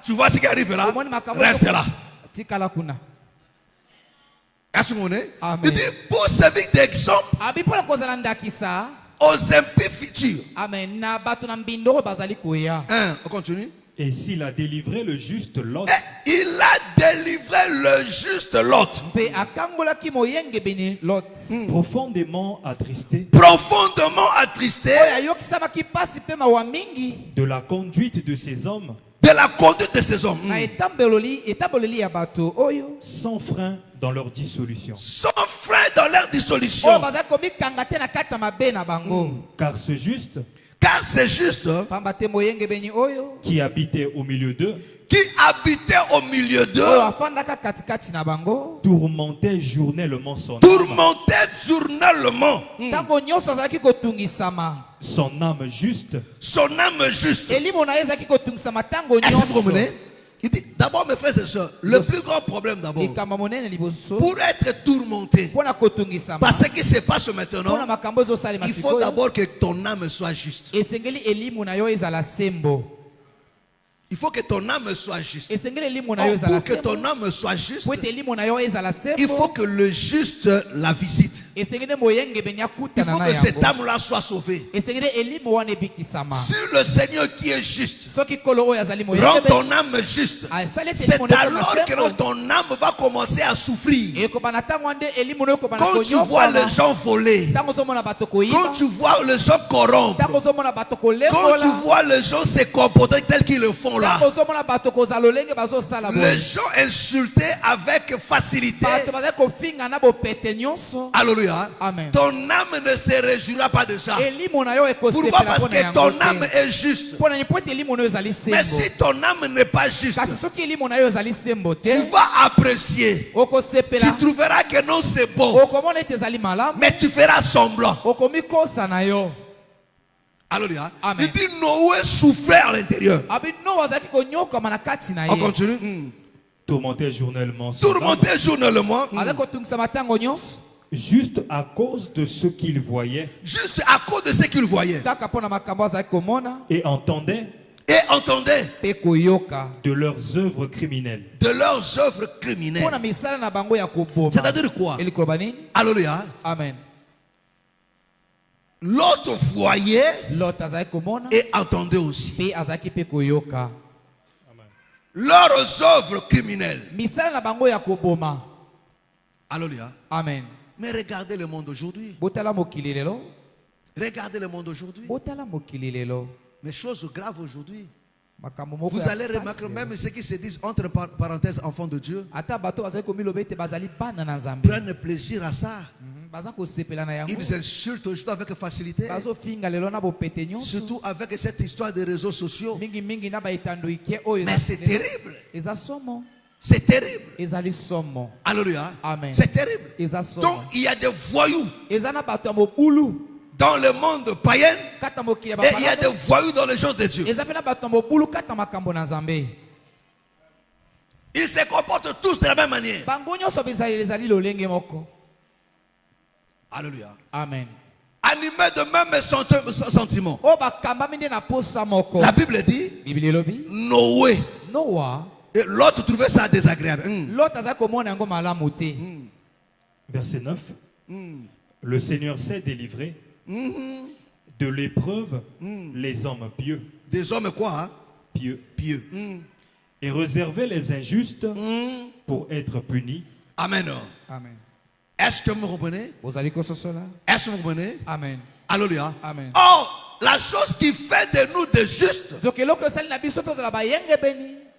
tu vois ce qui arrive là, reste là. Est-ce que vous comprenez? Il dit, pour servir d'exemple aux impies futurs. On continue. Et s'il a délivré le juste Lot. Il a délivré le juste Lot. Profondément attristé. Profondément attristé. De la conduite de ces hommes. De la conduite de ces hommes. Sans frein dans leur dissolution. Sans frein dans leur dissolution. Car ce juste. Car c'est juste qui habitait au milieu d'eux. Qui habitait au milieu d'eux. Tourmentait journellement son âme. Tourmentait journellement. Son âme juste. Son âme juste. Est-ce que vous comprenez? Il dit, d'abord mes frères et sœurs, le plus grand problème d'abord, pour être tourmenté par ce qui se passe maintenant, il faut d'abord que ton âme soit juste. Il faut que ton âme soit juste. Pour que ton âme soit juste, il faut que le juste la visite. Il faut que cette âme-là soit sauvée. Si le Seigneur qui est juste rend ton âme juste, c'est alors que ton âme va commencer à souffrir. Quand tu vois les gens voler, quand tu vois les gens corrompre, quand tu vois les gens se comporter tels qu'ils le font là, les gens insultés avec facilité, alléluia, ton âme ne se réjouira pas de ça. Pourquoi? Parce que ton âme est juste. Mais si ton âme n'est pas juste, tu vas apprécier. Tu trouveras que non, c'est bon, mais tu feras semblant. Alléluia. Il dit Noé souffrait à l'intérieur. On continue. Tourmenté journellement. Juste à cause de ce qu'il voyait. Juste à cause de ce qu'il voyait. Et entendait. De leurs œuvres criminelles. C'est-à-dire quoi? Alléluia. Amen. L'autre voyait et entendait aussi. Leurs œuvres criminelles. Alléluia. Amen. Mais regardez le monde aujourd'hui. Regardez le monde aujourd'hui. Mais chose grave aujourd'hui. Vous allez remarquer même ceux qui se disent entre parenthèses enfants de Dieu prennent plaisir à ça. Ils insultent aujourd'hui avec facilité. Surtout avec cette histoire des réseaux sociaux. Mais c'est terrible. C'est terrible. Alléluia. C'est terrible. Donc il y a des voyous dans le monde païen et il y a des voyous dans les gens de Dieu. Ils se comportent tous de la même manière. Alléluia. Amen. Animés de même sentiment. La Bible dit Noé. Et l'autre trouvait ça désagréable. Verset 9. Le Seigneur sait délivrer de l'épreuve les hommes pieux. Des hommes quoi? Hein? Pieux. Et réserver les injustes pour être punis. Amen. Amen. Est-ce que vous comprenez? Est-ce que vous comprenez? Amen. Alléluia. Amen. Or, la chose qui fait de nous des justes,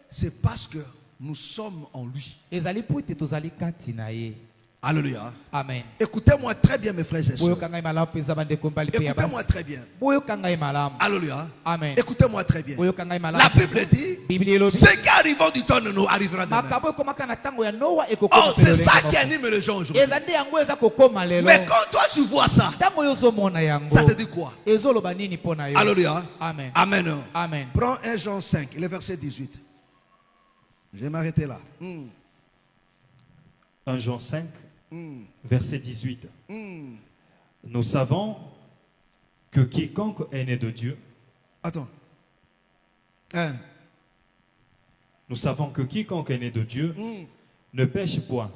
c'est parce que nous sommes en lui. Alléluia. Amen. Écoutez-moi très bien, mes frères et sœurs. Écoutez-moi très bien. Alléluia. Amen. Écoutez-moi très bien. La Bible dit ce qui arrive du temps de nous arrivera demain. Oh, c'est ça qui anime les gens aujourd'hui. Mais quand toi tu vois ça, ça te dit quoi? Alléluia. Amen. Amen. Amen. Prends 1 Jean 5, le verset 18. Je vais m'arrêter là. 1 Jean 5, verset 18. Nous savons que quiconque est né de Dieu. Attends. Nous savons que quiconque est né de Dieu ne pêche point.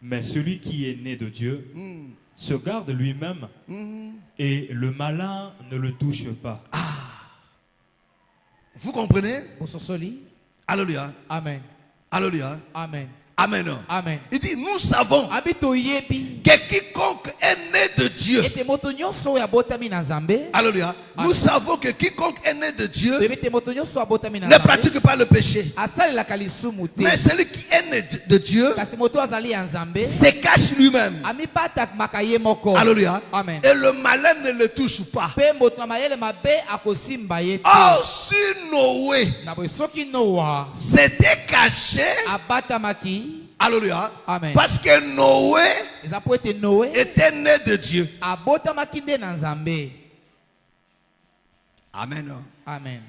Mais celui qui est né de Dieu se garde lui-même et le malin ne le touche pas. Vous comprenez? Alléluia. Amen. Alléluia. Amen. Amen. Amen. Il dit, nous savons que quiconque est né de Dieu. Alléluia. Nous savons que quiconque est né de Dieu ne pratique pas le péché. Mais celui qui est né de Dieu se cache lui-même. Alléluia. Amen. Et le malin ne le touche pas. Oh, si Noé s'était caché, alléluia. Amen. Parce que Noé était né de Dieu. Amen. Amen.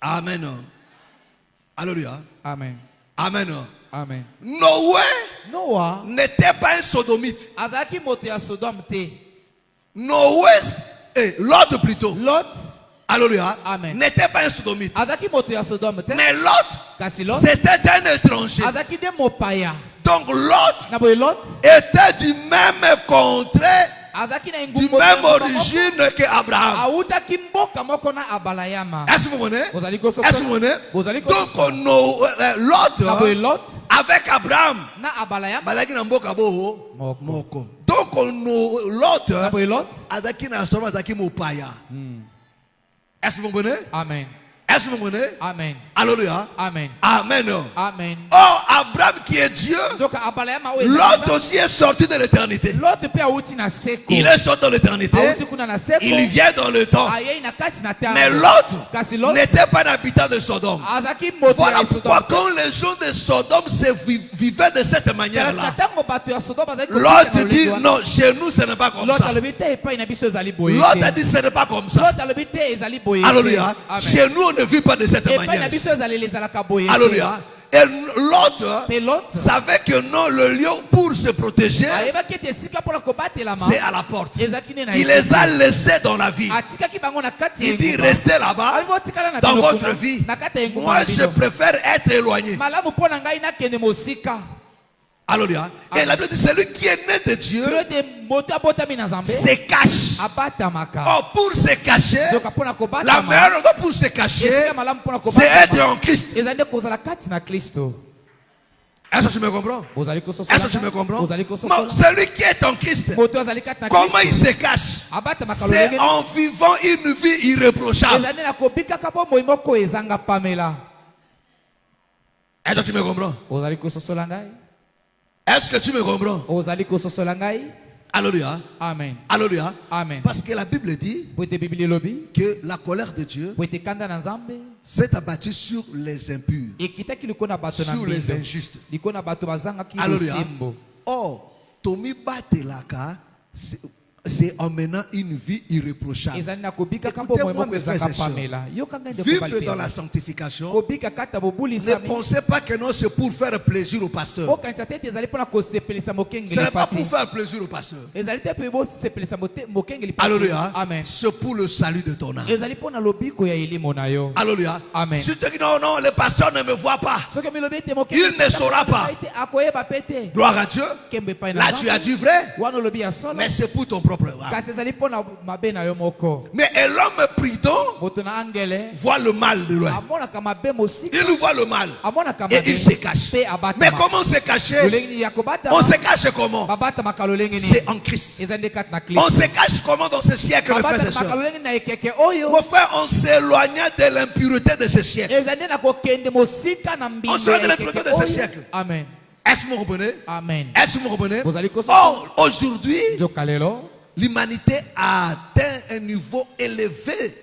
Amen. Alléluia. Amen. Amen. Amen. Noé n'était pas un sodomite. Noé, Lot plutôt. Alléluia. Amen. N'était pas un sodomite. Mais l'autre, Kasi c'était un étranger. Donc l'autre était du même contrée, du même origine qu'Abraham. Est-ce que vous comprenez? Est-ce que vous comprenez? Donc l'autre avec Abraham. Donc l'autre est-ce que vous comprenez? Amen. Est-ce que vous comprenez? Amen. Alléluia. Amen. Amen. Amen. Oh, Abraham qui est Dieu, l'autre aussi est sorti de l'éternité. Il est sorti de l'éternité. Il vient dans le temps. Mais l'autre n'était pas un habitant de Sodome. Voilà pourquoi quand les gens de Sodome vivaient de cette manière-là, l'autre dit non, chez nous ce n'est pas comme ça. L'autre a dit ce n'est pas comme ça. Alléluia. Chez nous on ne vit pas de cette manière. Alléluia. Et l'autre savait que non, le lieu pour se protéger, c'est à la porte. Il les a laissés dans la vie. Il dit restez là-bas dans votre vie. Moi je préfère être éloigné. Alléluia. Et la Bible dit celui qui est né de Dieu se cache. Oh, pour se cacher, la meilleure endroit pour se cacher, c'est être en Christ. Est-ce que tu me comprends? Est-ce que tu me comprends? Non, celui qui est en Christ, comment il se cache? C'est en vivant une vie irréprochable. Est-ce que tu me comprends? Est-ce que tu me comprends? Alléluia. Amen. Alléluia. Amen. Parce que la Bible dit que la colère de Dieu s'est abattue sur les impurs, sur les injustes. Alléluia. Or, Tomi Batelaka, c'est en menant une vie irréprochable. Écoutez-moi, mes frères et sœurs. Vivre dans la sanctification, ne pensez pas que non, c'est pour faire plaisir au pasteur. Ce n'est pas pour faire plaisir au pasteur. Alléluia. C'est pour le salut de ton âme. Alléluia. Amen. Si tu dis non, non, le pasteur ne me voit pas, il ne saura pas. Gloire à Dieu. Là, tu as dit vrai, mais c'est pour ton propre. Mais l'homme prudent voit le mal de loin. Il voit le mal et il se cache. Mais comment se cacher? On se cache comment? C'est en Christ. On se cache comment dans ce siècle, mes frères et sœurs? Mon frère, on s'éloigna de l'impureté de ce siècle. On s'éloigne de l'impureté de ce siècle. Amen. Est-ce que vous comprenez? Amen. Est-ce que vous comprenez? Oh, aujourd'hui, l'humanité a atteint un niveau élevé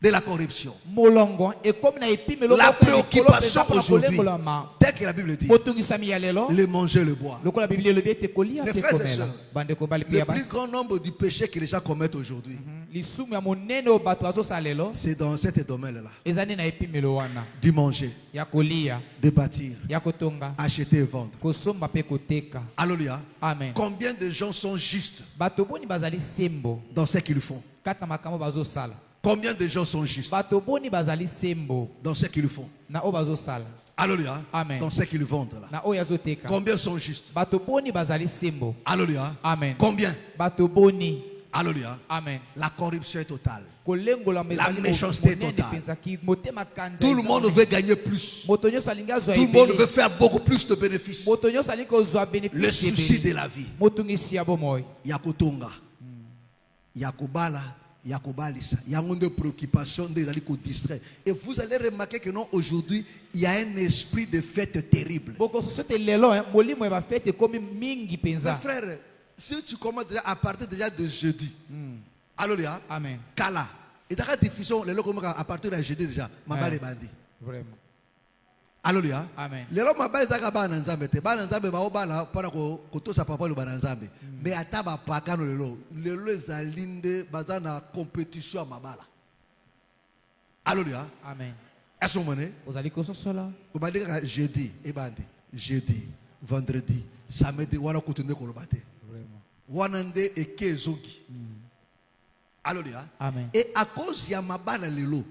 de la corruption. La préoccupation aujourd'hui, tel que la Bible dit, le manger, le boire. Mes frères et sœurs, le plus grand nombre du péché que les gens commettent aujourd'hui, c'est dans cet domaine-là. Du manger, de bâtir, acheter et vendre. Alléluia. Amen. Combien de gens sont justes dans ce qu'ils font? Combien de gens sont justes dans ce qu'ils font? Alléluia. Amen. Dans ce qu'ils vendent là. Combien sont justes? Alléluia. Amen. Combien? Alléluia. Amen. La corruption est totale. La méchanceté est totale. Tout le monde veut gagner plus. Tout le monde veut faire beaucoup plus de bénéfices. Le souci de la vie. Yakotonga. Yakobala. Yakobalisa. Il y a une préoccupation des alliés qui distraient. Et vous allez remarquer que non, aujourd'hui, il y a un esprit de fête terrible. Mes frères, si tu commences déjà à partir déjà de jeudi, alléluia, amen. Kala, et dans la diffusion, les locaux à partir de jeudi déjà, ma balle est bandit. Vraiment. Alléluia. Amen. Les locaux ma balle est à bananzambe, bananzambe ba obala para ko koto sa papa le bananzambe. Mais ataba pakano le lo ezalinde bazana compétition ma bala. Alléluia. Amen. Est-ce que vous comprenez? Vous allez que ce soit là. Vous allez dire jeudi et bandi, jeudi, vendredi, samedi, wala continuer ko le battre. Vraiment. Wanande et kezogi. Alléluia. Amen. Et à cause ya mabana lelo.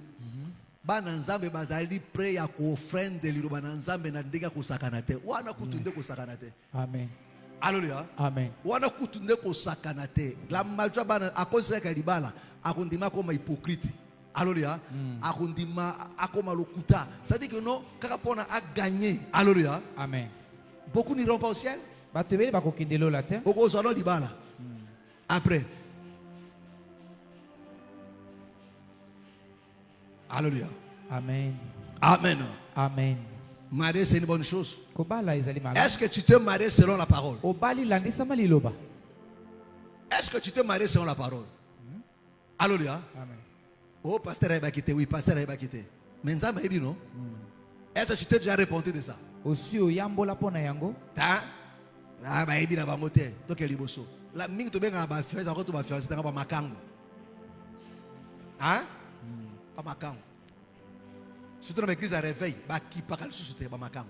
Bana nzambe bazali prêt ya ko offrande lelo bana nzambe na ndeka ko sakanate. Wana kutunde ko sakanate. Amen. Alléluia. Amen. Wana kutunde ko sakanate. La major bana à cause ya kalibala akondima comme hypocrite. Alléluia. Akondima akoma lokuta. Ça dit que non kaka pona a gagné. Alléluia. Amen. Beaucoup n'iront pas au ciel. Batebeli bakokendelo la terre. Oko zalo libala. Après. Alléluia. Amen. Amen. Amen. Marier, c'est une bonne chose. Kobala ezali malamu. Est-ce que tu te maries selon la parole? Obali landisama liloba. Est-ce que tu te maries selon la parole? Alléluia. Amen. Oh, pasteur Aïba quitté. Oui, pasteur Aïba quitté. Mais Nzamba dit non? Est-ce que tu t'es déjà répondu de ça? Aussi oyambola pona yango. Hein? Ah, bah, il y a un moteur. Donc, il y a un la mingi to benga ba fiance encore to ba fiance tanga ba makango. Hein? Ba makango. Surtout dans l'église à réveil, ba ki pa kal susu te ba makango.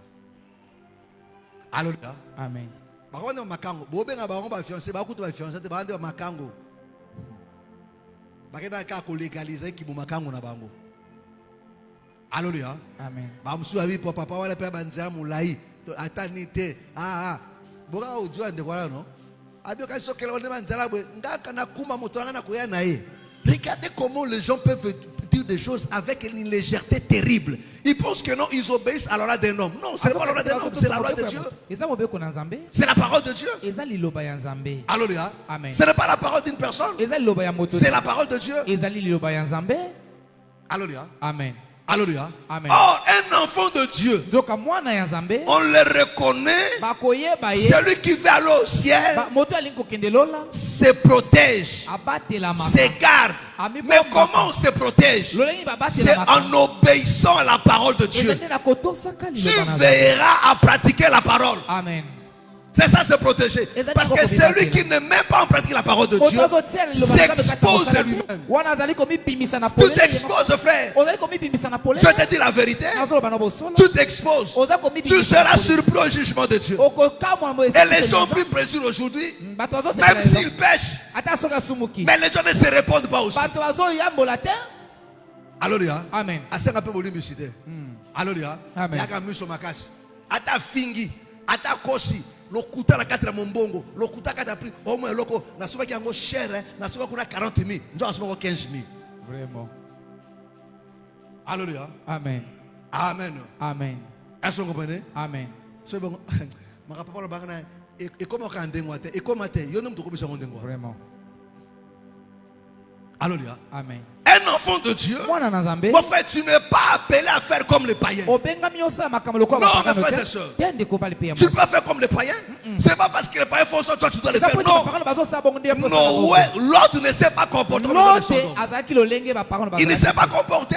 Alléluia. Amen. Ba ko na makango, bo benga ba ngo ba fiance ba ko to ba fiance te ba ande ba makango. Ba kena ka ko légaliser ki bo makango na bango. Alléluia. Amen. Ba msu abi papa wala pe ba nzia mulai to atanite. Boka ojo ande kwa no. Regardez comment les gens peuvent dire des choses avec une légèreté terrible. Ils pensent que non, ils obéissent à la loi d'un homme. Non, c'est pas la loi d'un homme, c'est la loi de Dieu. C'est la parole de Dieu. Alléluia. Ce n'est pas la parole d'une personne. C'est la parole de Dieu. Alléluia. Amen. Alléluia. Amen. Oh, un enfant de Dieu, on le reconnaît. Celui qui veut aller au ciel se protège, se garde. Mais comment on se protège? C'est en obéissant à la parole de Dieu. Tu veilleras à pratiquer la parole. Amen. C'est ça, se protéger. Parce que celui qui ne met pas en pratique la parole de Dieu s'expose lui-même. Tu t'exposes, frère. Je te dis la vérité. Tu t'exposes. Tu seras surpris au jugement de Dieu. Et les gens vivent plaisir aujourd'hui, même s'ils pêchent. Mais les gens ne se répondent pas aussi. Alléluia. Amen. Alléluia. Amen. Ata fingi, ata kosi. Lokuta la 4 mombongo, lokuta 4 prix, au moins loko, na soba qui est cher, na soba qu'on a 40 000, nous avons 15 000. Vraiment. Alléluia. Amen. Amen. Amen. Est-ce que vous comprenez? Amen. C'est bon. Ma papa le bagana, et comment on dengoate, et comment te, yonom to komisa dengo. Vraiment. Alléluia. Amen. Un enfant de Dieu, mon frère, tu n'es pas appelé à faire comme les païens. Non, mes frères et sœurs, tu ne peux pas faire comme les païens. C'est pas parce que les païens font ça, toi tu dois le faire. Non, ouais, l'autre ne s'est pas comporté comme il ne s'est pas comporté.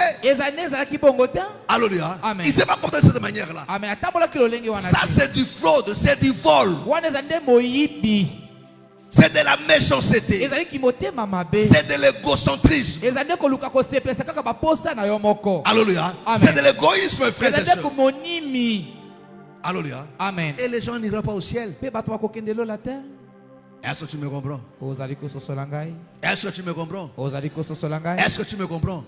Alléluia. Il ne s'est pas comporté de cette manière-là. Ça, c'est du fraude, c'est du vol. C'est de la méchanceté. C'est de l'égocentrisme. Alléluia. C'est de l'égoïsme, frères et sœurs. Alléluia. Amen. Et les gens n'iront pas au ciel. Est-ce que tu me comprends? Est-ce que tu me comprends? Est-ce que tu me comprends?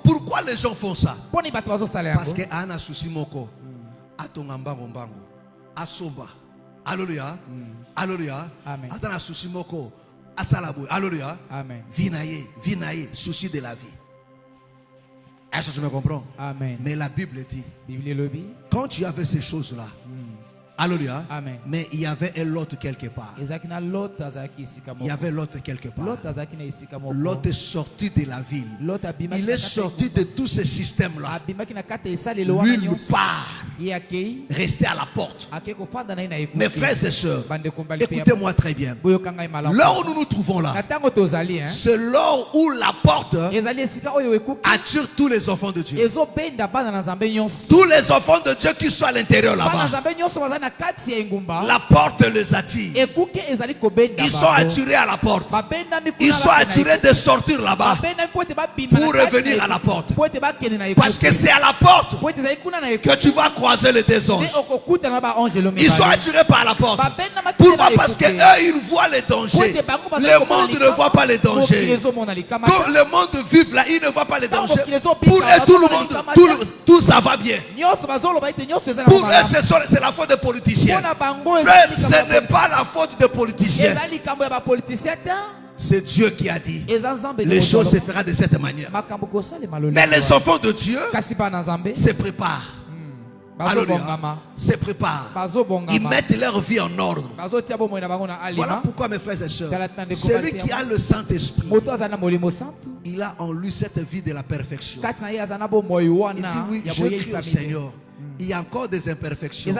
Pourquoi les gens font ça? Parce que Anna Susimoko, Atongambango Mbango, Asomba. Alléluia. Alléluia. Atana Susimoko, Asalabou. Alléluia. Amen. Vinaye, souci de la vie. Est-ce que tu me comprends? Amen. Mais la Bible dit, quand tu avais ces choses-là, alléluia. Amen. Mais il y avait un Lot quelque part. Il y avait Lot quelque part. Lot est sorti de la ville. Il est sorti de tous ces systèmes-là. Lui, il part. Rester à la porte. Mes frères et sœurs, écoutez-moi très bien. Là où nous nous trouvons là, c'est là où la porte attire tous les enfants de Dieu. Tous les enfants de Dieu qui sont à l'intérieur là-bas. La porte les attire. Ils sont attirés à la porte. Ils sont attirés de sortir là-bas pour revenir à la porte. Parce que c'est à la porte que tu vas croiser les deux anges. Ils sont attirés par la porte. Pourquoi? Parce qu'eux, ils voient les dangers. Le monde ne voit pas les dangers. Quand le monde vit là, ils ne voient pas les dangers. Pour eux, tout le monde, tout ça va bien. Pour eux, c'est la faute des politiciens. Frère, ce n'est pas la faute des politiciens. C'est Dieu qui a dit les choses se feront de cette manière. Mais les enfants de Dieu se préparent. Alléluia. Se préparent. Ils mettent leur vie en ordre. Voilà pourquoi, mes frères et sœurs, celui qui a le Saint-Esprit, il a en lui cette vie de la perfection. Il dit oui, je crie au Seigneur. Il y a encore des imperfections,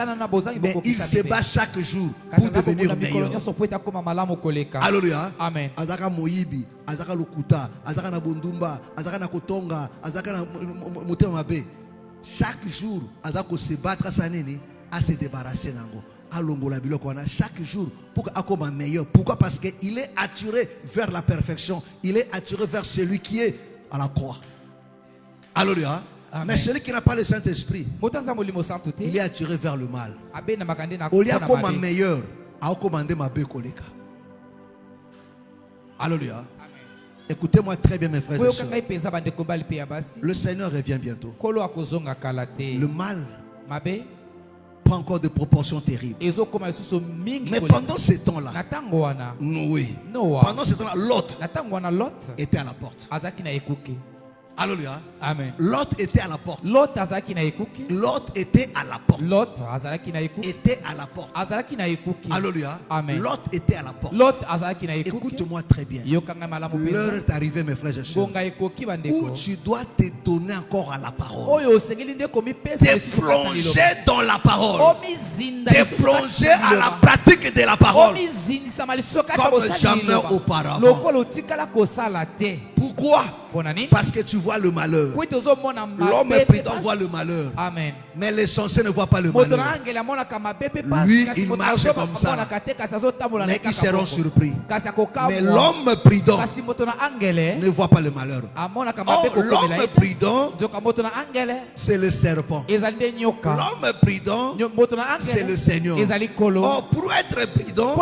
mais il se bat chaque jour pour devenir meilleur. Alléluia. Amen. Azaka moyibi, azaka lukuta, azaka na bundumba, azaka na kotonga, azaka na mutema mabe. Chaque jour, azako se battre à se débarrasser nango. Chaque jour pour qu'il meilleur. Pourquoi? Parce qu'il est attiré vers la perfection. Il est attiré vers celui qui est à la croix. Alléluia. Mais celui qui n'a pas le Saint-Esprit, il est attiré vers le mal. Au lieu comme meilleur, à commander ma bécoleka. Alléluia. Écoutez-moi très bien, mes frères et sœurs. Le Seigneur revient bientôt. Le mal prend encore des proportions terribles. Mais pendant ce temps-là, oui, pendant ce temps-là, Lot était à la porte. Alléluia. Amen. Lot était à la porte. Lot était à la porte. Était à la porte. Alléluia. Amen. Lot était à la porte. Écoute-moi très bien. L'heure est arrivée, mes frères et sœurs, où tu dois te donner encore à la parole. Te plonger dans la parole. Te plonger à la pratique de la parole. Comme jamais auparavant. Pourquoi? Parce que tu vois le malheur. L'homme prudent voit le malheur. Amen. Mais l'essentiel ne voit pas le malheur. Lui, il marche comme ça. Mais ils seront surpris. Mais l'homme prudent ne voit pas le malheur. Oh, l'homme prudent, c'est le serpent. L'homme prudent, c'est le Seigneur. Oh, pour être prudent,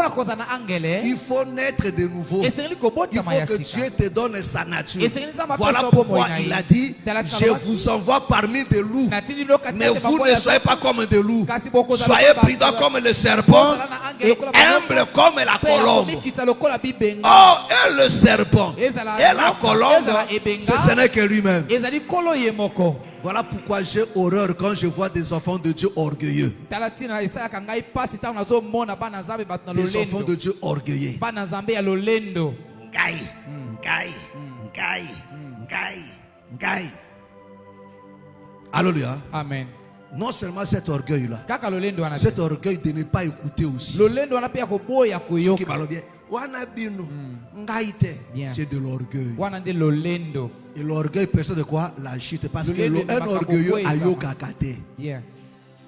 il faut naître de nouveau. Il faut que Dieu te donne sa nature. Voilà pourquoi il a dit: je vous envoie parmi des loups, mais vous ne soyez pas comme des loups. Soyez prudents comme le serpent et humbles comme la colombe. Oh, et le serpent et la colombe, ce n'est que lui-même. Voilà pourquoi j'ai horreur quand je vois des enfants de Dieu orgueilleux. Des enfants de Dieu orgueilleux. Alléluia. Amen. Non seulement cet orgueil-là, cet orgueil de ne pas écouter aussi. C'est de l'orgueil. Et l'orgueil, personne de quoi? La chute. Parce que un orgueilleux a yokakate.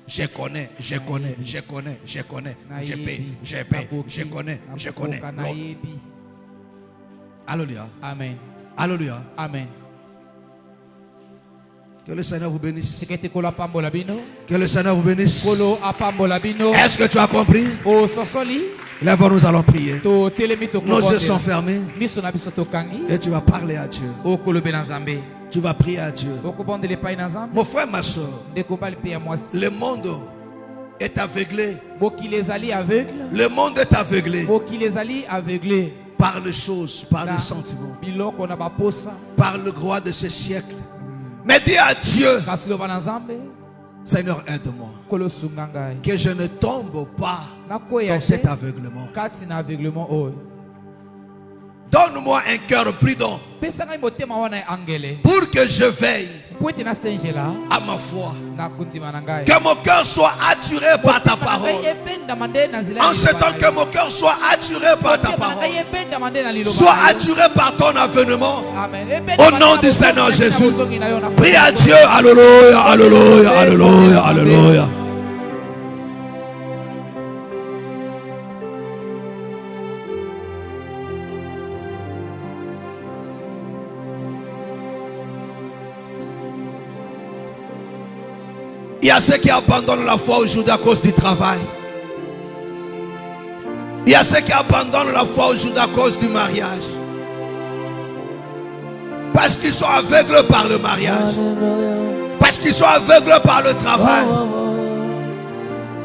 Je connais, je connais, je connais, je connais, je paie, je paie, je connais, je connais. Alléluia. Amen. Alléluia. Amen. Que le Seigneur vous bénisse. Que le Seigneur vous bénisse. Est-ce que tu as compris? Là, nous allons prier. Nos yeux sont fermés. Et tu vas parler à Dieu. Tu vas prier à Dieu. Mon frère, ma soeur, le monde est aveuglé. Le monde est aveuglé par les choses, par les sentiments, par le roi de ce siècle. Mais dis à Dieu: Seigneur, aide-moi que je ne tombe pas dans cet aveuglement. Donne-moi un cœur prudent pour que je veille à ma foi. Que mon cœur soit attiré par ta parole. En ce temps, que mon cœur soit attiré par ta parole. Soit attiré par ton avènement. Au nom du Seigneur Jésus. Prie à Dieu. Alléluia, alléluia, alléluia, alléluia. Il y a ceux qui abandonnent la foi aujourd'hui à cause du travail. Il y a ceux qui abandonnent la foi aujourd'hui à cause du mariage. Parce qu'ils sont aveugles par le mariage. Parce qu'ils sont aveugles par le travail.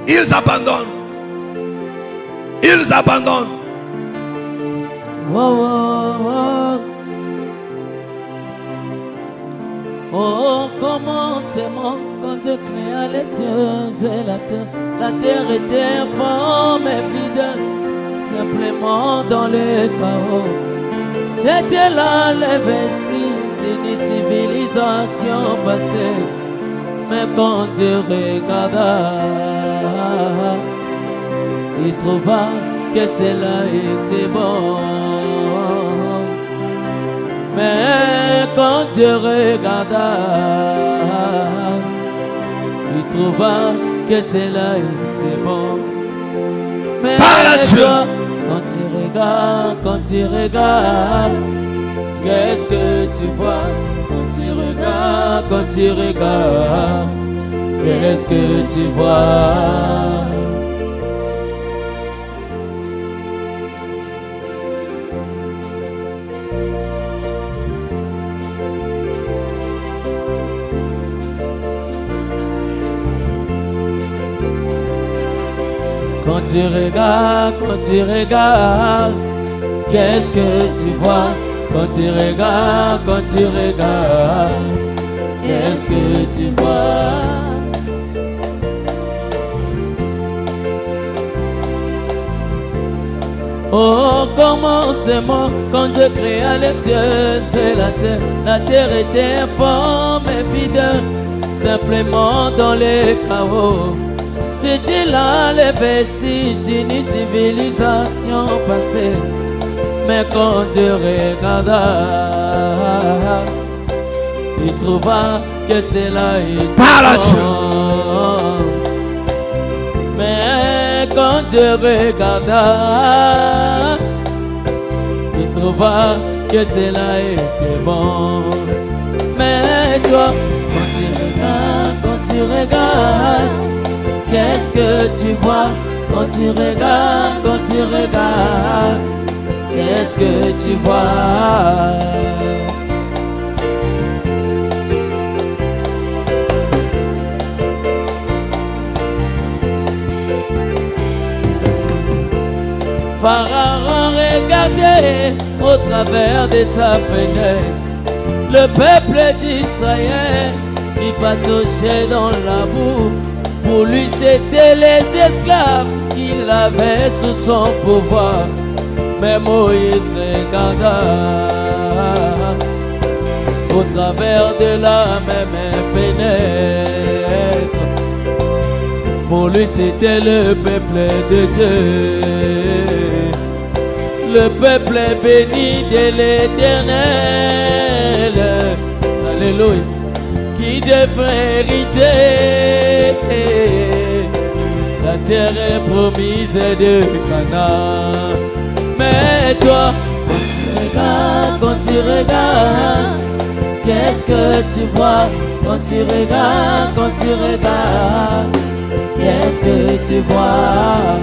Ils abandonnent. Ils abandonnent. Au commencement, quand Dieu créa les cieux et la terre était informe et vide, simplement dans le chaos. C'était là les vestiges d'une civilisation passée. Mais quand Dieu regarda, il trouva que cela était bon. Mais quand Dieu regarda, il trouva que cela était bon. Mais toi, quand tu regardes, qu'est-ce que tu vois? Quand tu regardes, qu'est-ce que tu vois? Quand tu regardes, qu'est-ce que tu vois? Quand tu regardes, qu'est-ce que tu vois? Au commencement, quand Dieu créa les cieux et la terre était informe et vide, simplement dans les chaos. C'était là les vestiges d'une civilisation passée. Mais quand Dieu regarda, il trouva que cela était bon. Mais quand Dieu regarda, il trouva que cela était bon. Mais toi, quand tu regardes, qu'est-ce que tu vois? Quand tu regardes, qu'est-ce que tu vois? Pharaon regardait au travers de sa fenêtre le peuple d'Israël qui pataugeait dans la boue. Pour lui c'était les esclaves qu'il avait sous son pouvoir. Mais Moïse regarda au travers de la même fenêtre. Pour lui c'était le peuple de Dieu, le peuple béni de l'Éternel. Alléluia. Qui devrait hériter la terre promise de Canaan. Mais toi, quand tu regardes, qu'est-ce que tu vois? Quand tu regardes, qu'est-ce que tu vois?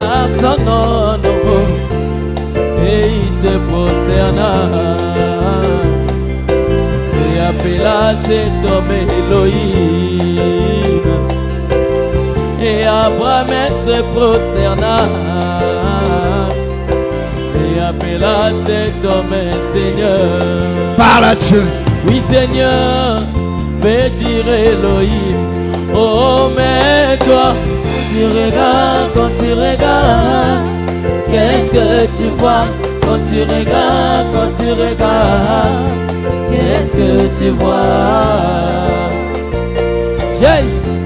À son nom nouveau, et il se prosterna et appela cet homme Elohim. Et Abraham se prosterna et appela cet homme Seigneur. Parle à Dieu. Oui Seigneur, veut dire Elohim. Oh mais toi, quand tu regardes, qu'est-ce que tu vois? Quand tu regardes, qu'est-ce que tu vois? Jésus.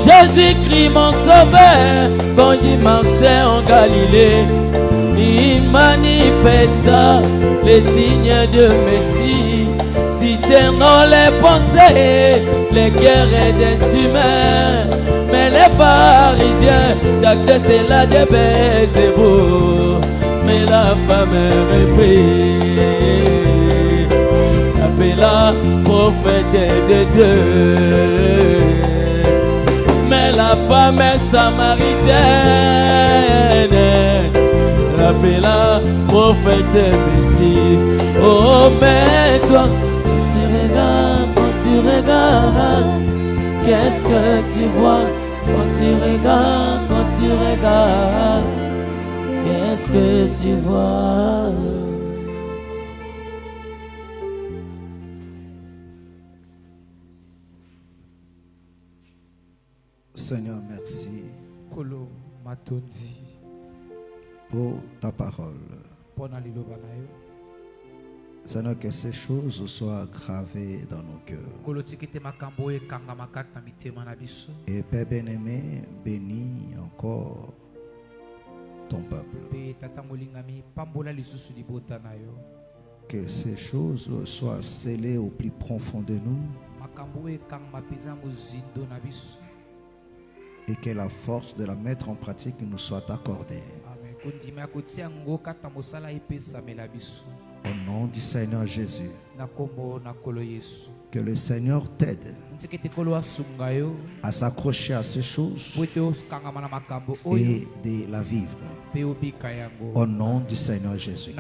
Jésus-Christ mon sauveur, quand il marchait en Galilée, il manifesta les signes de Messie. discernant les pensées, les guerres des humains. Mais les pharisiens taxaient cela de Belzébuth. Mais la femme reprit, appela prophète de Dieu. Mais la femme samaritaine appela prophète Messie. Oh, mais toi, quand tu regardes, qu'est-ce que tu vois? Quand tu regardes, qu'est-ce que tu vois? Seigneur, merci pour ta parole. Seigneur, que ces choses soient gravées dans nos cœurs. Et Père bien-aimé, bénis encore ton peuple. Que ces choses soient scellées au plus profond de nous. Et que la force de la mettre en pratique nous soit accordée. Au nom du Seigneur Jésus. Que le Seigneur t'aide à s'accrocher à ces choses et de la vivre. Au nom du Seigneur Jésus.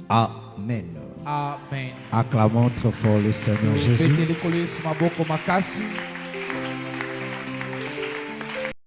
Amen. Amen. Acclamons très fort le Seigneur Jésus.